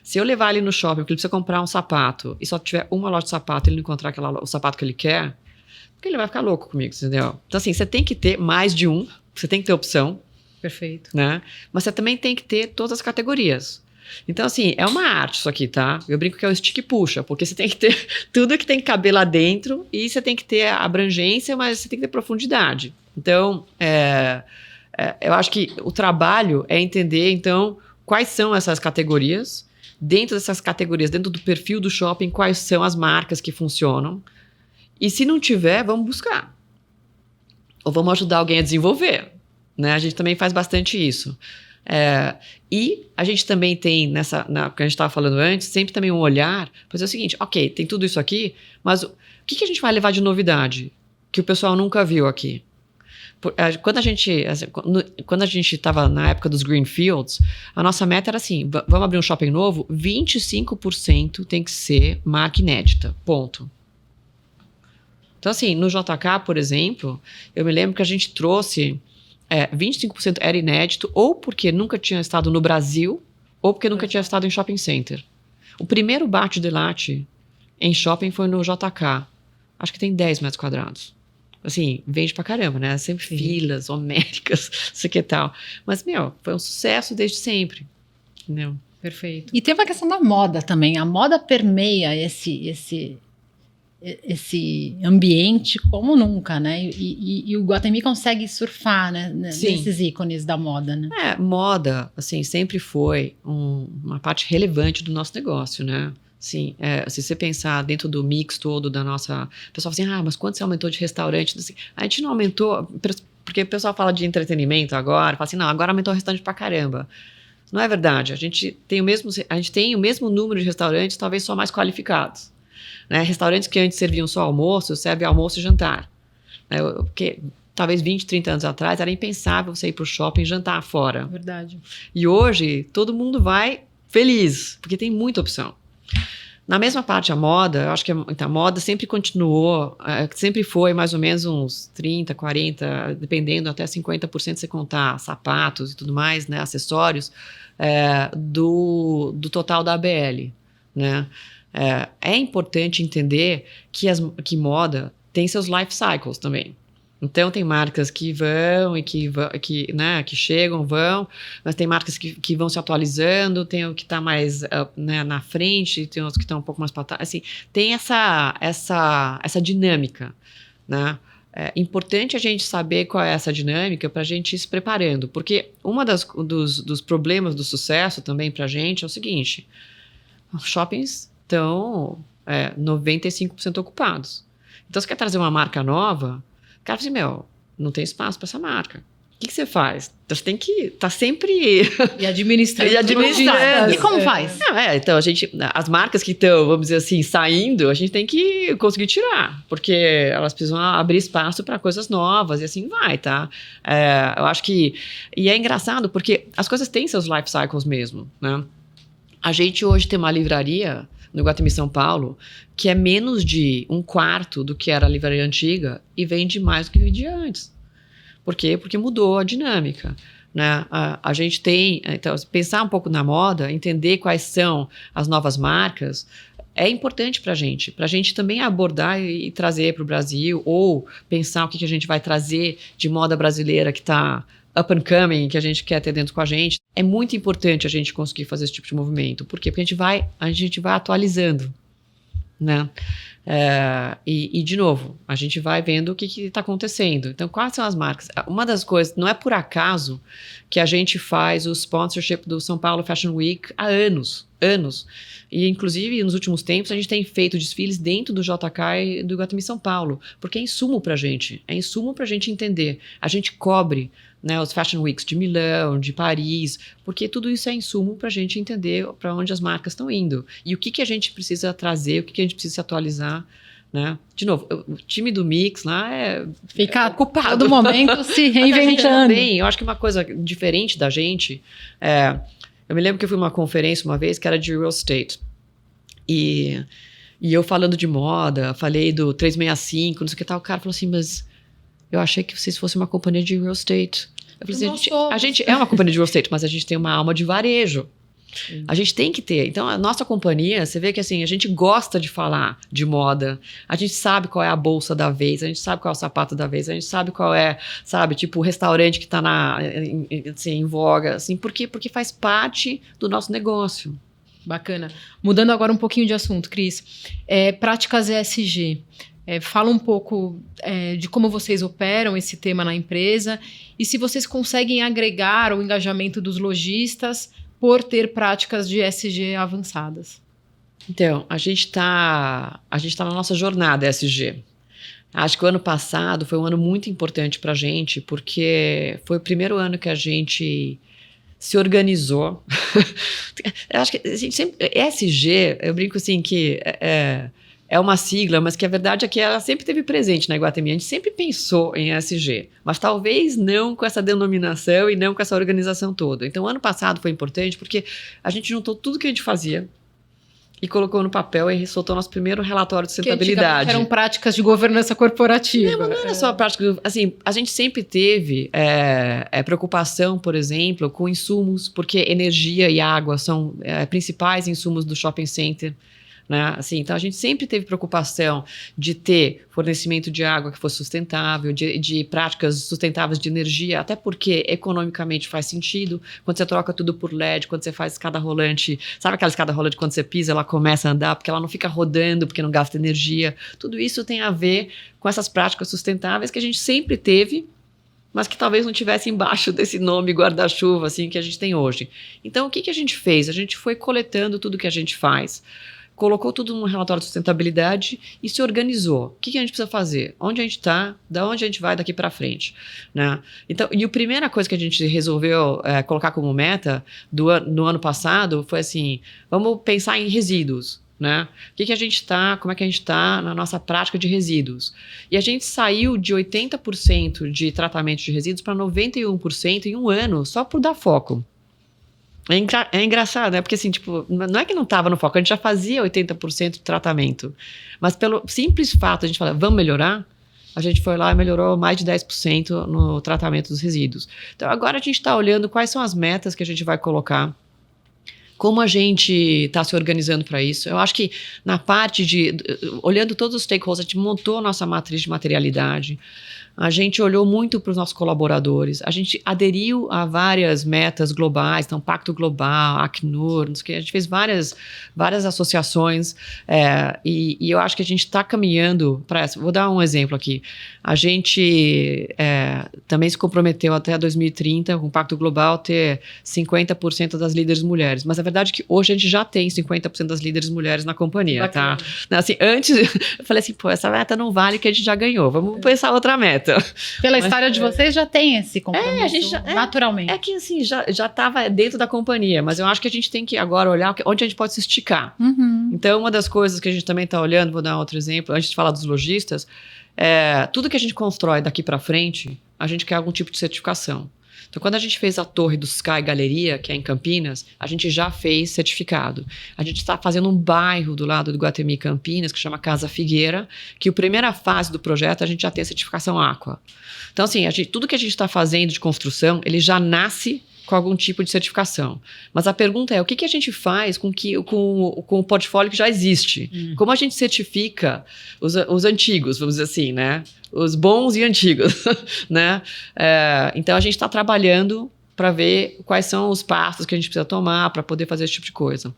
Se eu levar ele no shopping porque ele precisa comprar um sapato e só tiver uma loja de sapato e ele não encontrar o sapato que ele quer, porque ele vai ficar louco comigo, entendeu? Então, assim, você tem que ter mais de um, você tem que ter opção. Perfeito. Né? Mas você também tem que ter todas as categorias. Então, assim, é uma arte isso aqui, tá? Eu brinco que é o stick e puxa, porque você tem que ter tudo que tem que caber lá dentro e você tem que ter a abrangência, mas você tem que ter profundidade. Então, eu acho que o trabalho é entender, então, quais são essas categorias, dentro dessas categorias, dentro do perfil do shopping, quais são as marcas que funcionam. E se não tiver, vamos buscar. Ou vamos ajudar alguém a desenvolver. Né? A gente também faz bastante isso. E a gente também tem, que a gente estava falando antes, sempre também um olhar para dizer o seguinte, ok, tem tudo isso aqui, mas o que a gente vai levar de novidade que o pessoal nunca viu aqui? Quando a gente estava na época dos Greenfields, a nossa meta era assim, vamos abrir um shopping novo, 25% tem que ser marca inédita, ponto. Então, assim, no JK, por exemplo, eu me lembro que a gente trouxe 25% era inédito, ou porque nunca tinha estado no Brasil, ou porque nunca tinha estado em shopping center. O primeiro bate de latte em shopping foi no JK. Acho que tem 10 metros quadrados. Assim, vende pra caramba, né? Sempre filas homéricas, isso aqui e tal. Mas, foi um sucesso desde sempre. Entendeu? Perfeito. E tem uma questão da moda também. A moda permeia esse ambiente como nunca, né? E o Iguatemi consegue surfar, né? Nesses ícones da moda, né? Moda, assim, sempre foi uma parte relevante do nosso negócio, né? Sim, se você pensar dentro do mix todo da nossa... O pessoal fala assim, mas quanto você aumentou de restaurante? Assim, a gente não aumentou... Porque o pessoal fala de entretenimento agora, fala assim, não, agora aumentou o restaurante pra caramba. Não é verdade. A gente tem o mesmo número de restaurantes, talvez só mais qualificados. Né? Restaurantes que antes serviam só almoço, servem almoço e jantar. Né? Porque talvez 20, 30 anos atrás era impensável você ir para o shopping jantar fora. Verdade. E hoje todo mundo vai feliz, porque tem muita opção. Na mesma parte, a moda, eu acho que a moda sempre continuou, sempre foi mais ou menos uns 30, 40, dependendo, até 50% se contar sapatos e tudo mais, né, acessórios, do total da ABL, né? É importante entender que moda tem seus life cycles também. Então, tem marcas que vão e que chegam, vão, mas tem marcas que vão se atualizando, tem o que está mais na frente, tem outros que estão um pouco mais para trás. Assim, tem essa dinâmica, né? É importante a gente saber qual é essa dinâmica para a gente ir se preparando, porque dos problemas do sucesso também para a gente é o seguinte, os shoppings estão 95% ocupados. Então, você quer trazer uma marca nova, o cara fala assim, não tem espaço para essa marca. O que você faz? Então, você tem que estar sempre... E administrando. E como faz? Então, as marcas que estão, vamos dizer assim, saindo, a gente tem que conseguir tirar, porque elas precisam abrir espaço para coisas novas e assim vai, tá? Eu acho que... E é engraçado, porque as coisas têm seus life cycles mesmo, né? A gente hoje tem uma livraria no Iguatemi São Paulo, que é menos de 1/4 do que era a livraria antiga e vende mais do que vendia antes. Por quê? Porque mudou a dinâmica, né? A gente tem, então, pensar um pouco na moda, entender quais são as novas marcas, é importante para a gente também abordar e trazer para o Brasil, ou pensar o que a gente vai trazer de moda brasileira que está up and coming, que a gente quer ter dentro com a gente. É muito importante a gente conseguir fazer esse tipo de movimento. Por quê? Porque a gente vai atualizando, né? E, de novo, a gente vai vendo o que está acontecendo. Então, quais são as marcas? Uma das coisas, não é por acaso que a gente faz o sponsorship do São Paulo Fashion Week há anos. E, inclusive, nos últimos tempos, a gente tem feito desfiles dentro do JK e do Iguatemi São Paulo, porque é insumo para a gente. É insumo para a gente entender. A gente cobre, né, os Fashion Weeks de Milão, de Paris, porque tudo isso é insumo para a gente entender para onde as marcas estão indo. E o que a gente precisa trazer, o que a gente precisa se atualizar, né? De novo, o time do Mix lá fica ocupado. Todo momento se reinventando. Também, eu acho que uma coisa diferente da gente eu me lembro que eu fui numa conferência uma vez que era de real estate. E eu falando de moda, falei do 365, não sei o que tal, o cara falou assim, mas eu achei que vocês fossem uma companhia de real estate. Eu falei assim, a gente é uma companhia de real estate, mas a gente tem uma alma de varejo. Sim. A gente tem que ter. Então, a nossa companhia, você vê que assim, a gente gosta de falar de moda, a gente sabe qual é a bolsa da vez, a gente sabe qual é o sapato da vez, a gente sabe qual é, sabe, tipo, o restaurante que está em voga, assim, porque faz parte do nosso negócio. Bacana. Mudando agora um pouquinho de assunto, Cris. Práticas ESG. Fala um pouco de como vocês operam esse tema na empresa e se vocês conseguem agregar o engajamento dos lojistas por ter práticas de ESG avançadas. Então, a gente tá na nossa jornada ESG. Acho que o ano passado foi um ano muito importante para a gente, porque foi o primeiro ano que a gente se organizou. Eu acho que a gente sempre... ESG, eu brinco assim que é uma sigla, mas que a verdade é que ela sempre esteve presente na Iguatemi. A gente sempre pensou em ESG, mas talvez não com essa denominação e não com essa organização toda. Então, o ano passado foi importante porque a gente juntou tudo que a gente fazia e colocou no papel e soltou nosso primeiro relatório de Que sustentabilidade. antigamente eram práticas de governança corporativa. Não era só a prática. Assim, a gente sempre teve preocupação, por exemplo, com insumos, porque energia e água são principais insumos do shopping center. Né? Assim, então a gente sempre teve preocupação de ter fornecimento de água que fosse sustentável, de práticas sustentáveis de energia, até porque economicamente faz sentido quando você troca tudo por LED, quando você faz escada rolante, sabe aquela escada rolante quando você pisa ela começa a andar, porque ela não fica rodando, porque não gasta energia, tudo isso tem a ver com essas práticas sustentáveis que a gente sempre teve, mas que talvez não tivesse embaixo desse nome guarda-chuva assim que a gente tem hoje. Então o que a gente fez? A gente foi coletando tudo que a gente faz, colocou tudo num relatório de sustentabilidade e se organizou. O que a gente precisa fazer? Onde a gente está? Da onde a gente vai daqui para frente? Né? Então, e a primeira coisa que a gente resolveu colocar como meta no ano passado foi assim, vamos pensar em resíduos. Né? Como é que a gente está na nossa prática de resíduos? E a gente saiu de 80% de tratamento de resíduos para 91% em um ano, só por dar foco. É engraçado, né? Porque assim, tipo, não é que não estava no foco, a gente já fazia 80% de tratamento. Mas pelo simples fato de a gente falar, vamos melhorar, a gente foi lá e melhorou mais de 10% no tratamento dos resíduos. Então agora a gente está olhando quais são as metas que a gente vai colocar, como a gente está se organizando para isso. Eu acho que na parte olhando todos os stakeholders, a gente montou a nossa matriz de materialidade, a gente olhou muito para os nossos colaboradores, a gente aderiu a várias metas globais, então Pacto Global, Acnur, não sei o que, a gente fez várias associações e eu acho que a gente está caminhando para essa. Vou dar um exemplo aqui. A gente também se comprometeu até 2030 com o Pacto Global ter 50% das líderes mulheres, mas a verdade é que hoje a gente já tem 50% das líderes mulheres na companhia, tá? Assim, antes eu falei assim, essa meta não vale que a gente já ganhou, vamos pensar outra meta. Pela história de vocês já tem esse compromisso, a gente naturalmente. É que assim, já estava dentro da companhia, mas eu acho que a gente tem que agora olhar onde a gente pode se esticar. Uhum. Então, uma das coisas que a gente também está olhando, vou dar outro exemplo, antes de falar dos lojistas, tudo que a gente constrói daqui para frente, a gente quer algum tipo de certificação. Então, quando a gente fez a torre do Sky Galeria, que é em Campinas, a gente já fez certificado. A gente está fazendo um bairro do lado do Iguatemi Campinas, que chama Casa Figueira, que a primeira fase do projeto a gente já tem a certificação Aqua. Então, assim, tudo que a gente está fazendo de construção, ele já nasce com algum tipo de certificação. Mas a pergunta é, o que a gente faz com o portfólio que já existe? Como a gente certifica os antigos, vamos dizer assim, né? Os bons e antigos, né? Então, a gente está trabalhando para ver quais são os passos que a gente precisa tomar para poder fazer esse tipo de coisa.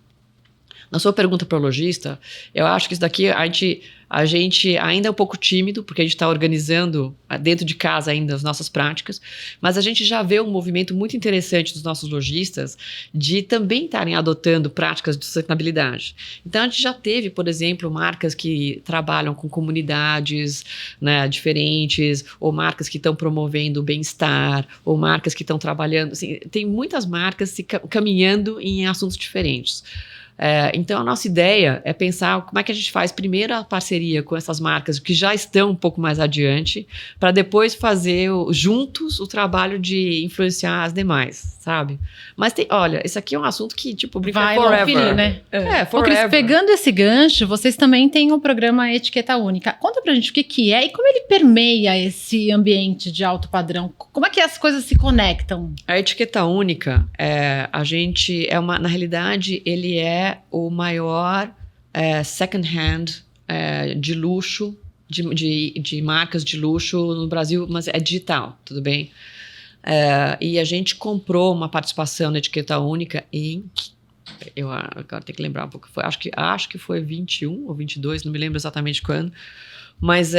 Na sua pergunta para o lojista, eu acho que isso daqui a gente ainda é um pouco tímido, porque a gente está organizando dentro de casa ainda as nossas práticas, mas a gente já vê um movimento muito interessante dos nossos lojistas de também estarem adotando práticas de sustentabilidade. Então, a gente já teve, por exemplo, marcas que trabalham com comunidades, né, diferentes, ou marcas que estão promovendo o bem-estar, ou marcas que estão trabalhando, assim, tem muitas marcas caminhando em assuntos diferentes. Então, a nossa ideia é pensar como é que a gente faz primeiro a parceria com essas marcas que já estão um pouco mais adiante, para depois fazer juntos o trabalho de influenciar as demais, sabe? Mas olha, esse aqui é um assunto que, tipo, vai forever. Finir, né? Forever. Ô, Cris, pegando esse gancho, vocês também têm um programa Etiqueta Única. Conta pra gente o que é e como ele permeia esse ambiente de alto padrão. Como é que as coisas se conectam? A Etiqueta Única, na realidade, ele é o maior second hand de luxo, de marcas de luxo no Brasil, mas é digital, tudo bem? E a gente comprou uma participação na Etiqueta Única eu agora tenho que lembrar um pouco, acho que foi 21 ou 22, não me lembro exatamente quando, mas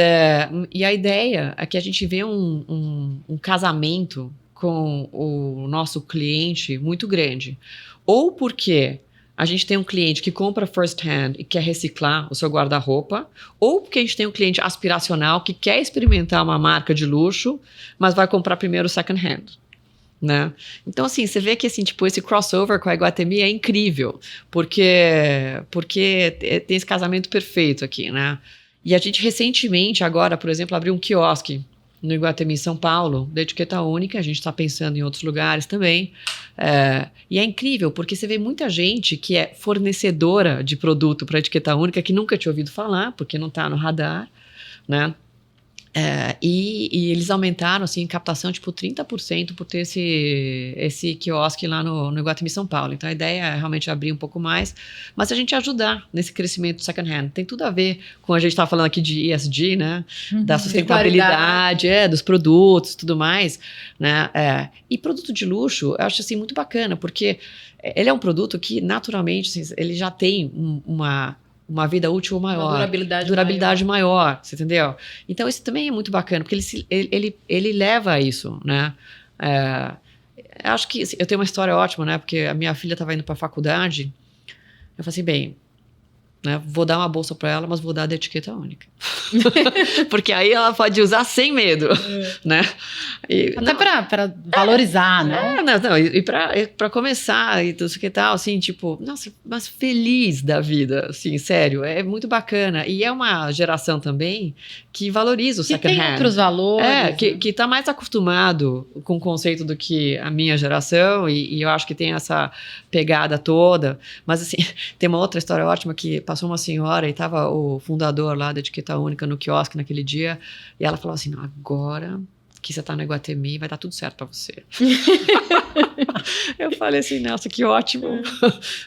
e a ideia é que a gente vê um casamento com o nosso cliente muito grande, ou porque a gente tem um cliente que compra first hand e quer reciclar o seu guarda-roupa, ou porque a gente tem um cliente aspiracional que quer experimentar uma marca de luxo, mas vai comprar primeiro second hand, né? Então, assim, você vê que assim, tipo, esse crossover com a Iguatemi é incrível, porque tem esse casamento perfeito aqui, né? E a gente recentemente, agora, por exemplo, abriu um quiosque no Iguatemi São Paulo, da etiqueta única. A gente está pensando em outros lugares também. E é incrível, porque você vê muita gente que é fornecedora de produto para etiqueta única que nunca tinha ouvido falar, porque não está no radar, né? E eles aumentaram, assim, em captação, tipo, 30% por ter esse quiosque lá no Iguatemi São Paulo. Então, a ideia é realmente abrir um pouco mais, mas a gente ajudar nesse crescimento do second hand. Tem tudo a ver com a gente estava falando aqui de ESG, né? Da sustentabilidade, dos produtos e tudo mais, né? E produto de luxo, eu acho, assim, muito bacana, porque ele é um produto que, naturalmente, assim, ele já tem uma vida útil maior. Uma durabilidade maior, você entendeu? Então, isso também é muito bacana, porque ele leva a isso, né? Acho que eu tenho uma história ótima, né? Porque a minha filha estava indo para a faculdade, eu falei assim, bem, né, vou dar uma bolsa para ela, mas vou dar da etiqueta única. Porque aí ela pode usar sem medo, né? Até para valorizar, né? E para começar e tudo isso que tal, assim, tipo, nossa, mas feliz da vida, assim, sério, é muito bacana. E é uma geração também que valoriza o second hand. Que tem outros valores. Que tá mais acostumado com o conceito do que a minha geração, e eu acho que tem essa pegada toda. Mas, assim, tem uma outra história ótima que passou uma senhora e tava o fundador lá da etiqueta única no quiosque naquele dia, e ela falou assim, não, agora que você tá no Iguatemi, vai dar tudo certo para você. Eu falei assim, nossa, que ótimo.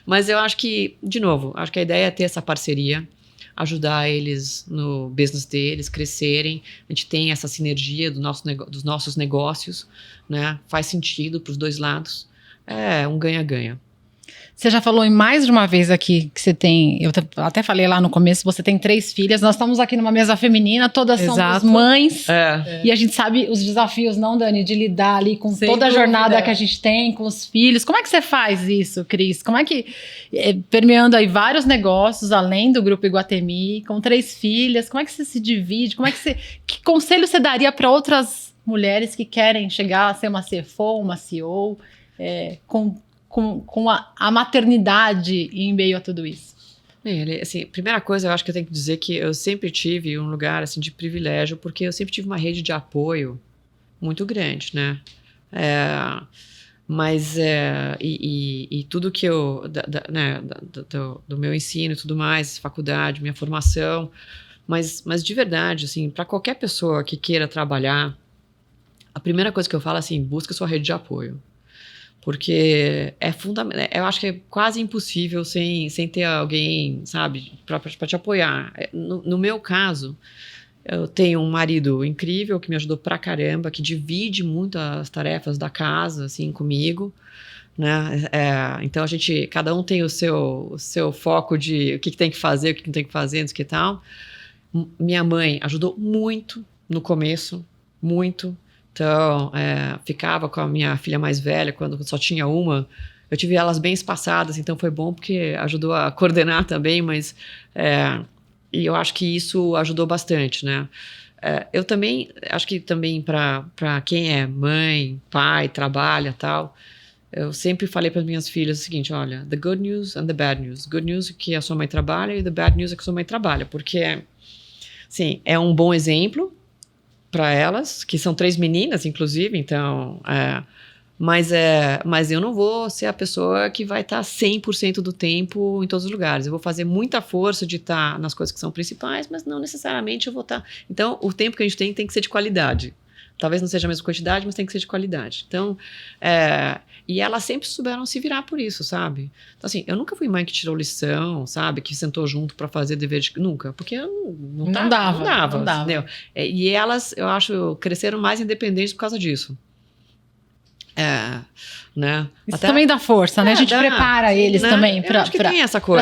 Mas eu acho que, de novo, acho que a ideia é ter essa parceria, ajudar eles no business deles, crescerem. A gente tem essa sinergia dos nossos negócios, né? Faz sentido para os dois lados. É um ganha-ganha. Você já falou em mais de uma vez aqui que você tem, eu até falei lá no começo, você tem 3 filhas, nós estamos aqui numa mesa feminina, todas Exato. somos mães, É. e a gente sabe os desafios, não, Dani, de lidar ali com Sem toda a dúvida. jornada que a gente tem, com os filhos. Como é que você faz isso, Cris? Como é que, permeando aí vários negócios, além do Grupo Iguatemi, com 3 filhas, como é que você se divide? Que conselho você daria para outras mulheres que querem chegar a ser uma CFO, uma CEO, com a maternidade em meio a tudo isso? Bem, assim, primeira coisa, eu acho que eu tenho que dizer que eu sempre tive um lugar assim, de privilégio, porque eu sempre tive uma rede de apoio muito grande, né? E tudo que eu, do meu ensino e tudo mais, faculdade, minha formação, mas de verdade, assim, para qualquer pessoa que queira trabalhar, a primeira coisa que eu falo é assim, busca sua rede de apoio. Porque é fundamental, eu acho que é quase impossível sem ter alguém, sabe, para te apoiar. No meu caso, eu tenho um marido incrível que me ajudou pra caramba, que divide muito as tarefas da casa, assim, comigo, né? Então cada um tem o seu foco de o que tem que fazer, o que não tem que fazer, não sei o que tal. Minha mãe ajudou muito no começo, muito. Então, ficava com a minha filha mais velha, quando só tinha uma. Eu tive elas bem espaçadas, então foi bom porque ajudou a coordenar também, mas e eu acho que isso ajudou bastante, né? Eu também, acho que também para quem é mãe, pai, trabalha e tal, eu sempre falei para as minhas filhas o seguinte, olha, the good news and the bad news. Good news é que a sua mãe trabalha e the bad news é que a sua mãe trabalha, porque, sim, é um bom exemplo para elas, que são 3 meninas, inclusive, então, mas eu não vou ser a pessoa que vai estar 100% do tempo em todos os lugares. Eu vou fazer muita força de estar nas coisas que são principais, mas não necessariamente eu vou estar... Então, o tempo que a gente tem que ser de qualidade. Talvez não seja a mesma quantidade, mas tem que ser de qualidade. Então, e elas sempre souberam se virar por isso, sabe? Então, assim, eu nunca fui mãe que tirou lição, sabe? Que sentou junto para fazer dever de... Nunca, porque eu não dava. Entendeu? E elas, eu acho, cresceram mais independentes por causa disso. Né? Isso também dá força, né? A gente prepara eles, né? Também para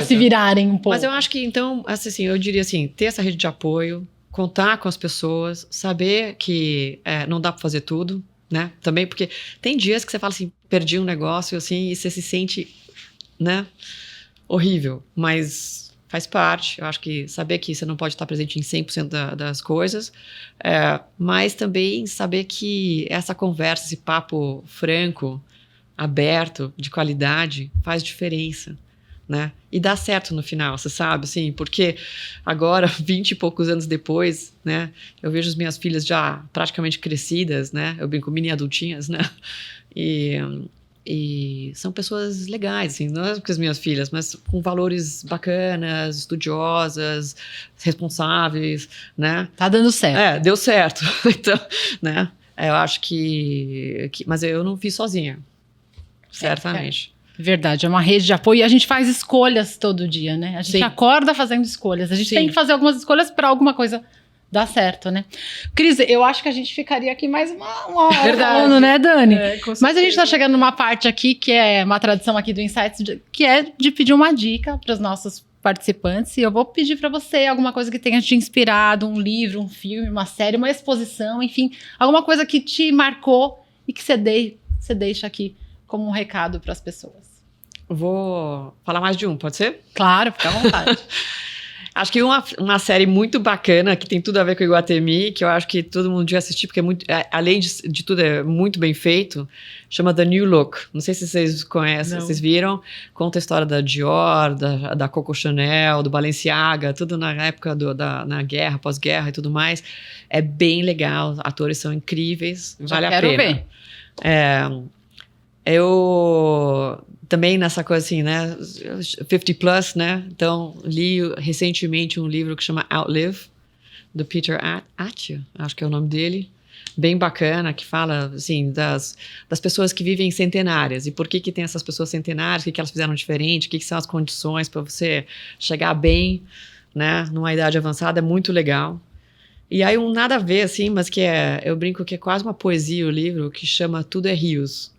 se virarem um pouco. Mas eu acho que, então, assim, eu diria assim, ter essa rede de apoio, contar com as pessoas, saber que não dá para fazer tudo, né? Também porque tem dias que você fala assim, perdi um negócio, assim, e você se sente, né? Horrível, mas faz parte. Eu acho que saber que você não pode estar presente em 100% das coisas, mas também saber que essa conversa, esse papo franco, aberto, de qualidade, faz diferença, né? E dá certo no final, você sabe, assim, porque agora, 20 e poucos anos depois, né? Eu vejo as minhas filhas já praticamente crescidas, né? Eu brinco, mini adultinhas, né? E são pessoas legais, assim, não é com as minhas filhas, mas com valores bacanas, estudiosas, responsáveis, né? Tá dando certo. Deu certo. Então, né? Eu acho que... Mas eu não fiz sozinha, certamente. Verdade, é uma rede de apoio e a gente faz escolhas todo dia, né? A gente Sim. acorda fazendo escolhas. A gente Sim. tem que fazer algumas escolhas para alguma coisa dar certo, né? Cris, eu acho que a gente ficaria aqui mais uma hora falando, né, Dani? Mas a gente tá chegando numa parte aqui que é uma tradição aqui do Insights, que é de pedir uma dica para os nossos participantes. E eu vou pedir para você alguma coisa que tenha te inspirado, um livro, um filme, uma série, uma exposição, enfim, alguma coisa que te marcou e que você deixa aqui como um recado para as pessoas. Vou falar mais de um, pode ser? Claro, fica à vontade. Acho que uma série muito bacana, que tem tudo a ver com o Iguatemi, que eu acho que todo mundo devia assistir, porque além de tudo é muito bem feito, chama The New Look. Não sei se vocês conhecem, vocês viram. Conta a história da Dior, da Coco Chanel, do Balenciaga, tudo na época na guerra, pós-guerra e tudo mais. É bem legal, os atores são incríveis, vale a pena. Quero ver. Eu também nessa coisa assim, né, 50 plus, né, então li recentemente um livro que chama Outlive, do Peter Attia, acho que é o nome dele, bem bacana, que fala, assim, das pessoas que vivem centenárias, e por que tem essas pessoas centenárias, o que elas fizeram diferente, o que são as condições para você chegar bem, né, numa idade avançada, é muito legal. E aí um nada a ver, assim, mas que eu brinco que é quase uma poesia o livro, que chama Tudo é Rios.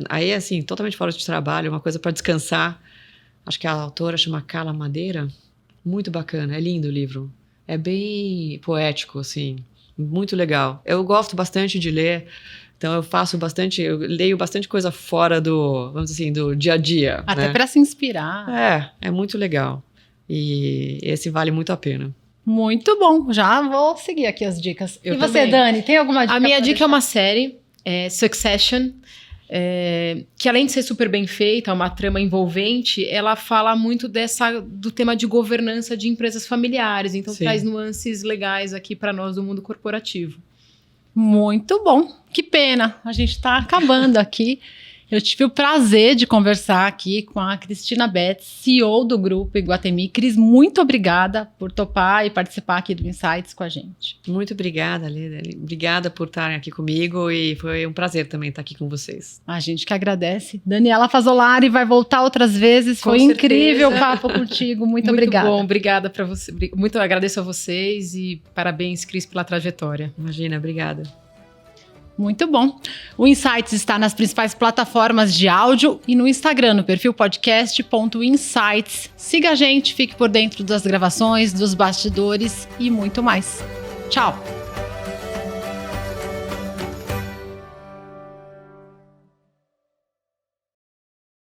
Aí, assim, totalmente fora de trabalho, uma coisa para descansar. Acho que a autora chama Carla Madeira. Muito bacana, é lindo o livro. É bem poético, assim, muito legal. Eu gosto bastante de ler, então eu leio bastante coisa fora vamos dizer assim, do dia a dia. Até né? para se inspirar. É muito legal. E esse vale muito a pena. Muito bom, já vou seguir aqui as dicas. Eu e você, também. Dani, tem alguma dica? A minha pra dica deixar? é uma série, Succession, que além de ser super bem feita, uma trama envolvente, ela fala muito do tema de governança de empresas familiares, então Sim. traz nuances legais aqui para nós do mundo corporativo. Muito bom. Que pena, a gente está acabando aqui. Eu tive o prazer de conversar aqui com a Cristina Betts, CEO do Grupo Iguatemi. Cris, muito obrigada por topar e participar aqui do Insights com a gente. Muito obrigada, Leda. Obrigada por estarem aqui comigo e foi um prazer também estar aqui com vocês. A gente que agradece. Daniela Fazzolari vai voltar outras vezes. Com Foi certeza. incrível o papo contigo. Muito obrigada. Muito bom, obrigada para você. Muito agradeço a vocês e parabéns, Cris, pela trajetória. Imagina, obrigada. Muito bom. O Insights está nas principais plataformas de áudio e no Instagram, no perfil podcast.insights. Siga a gente, fique por dentro das gravações, dos bastidores e muito mais. Tchau!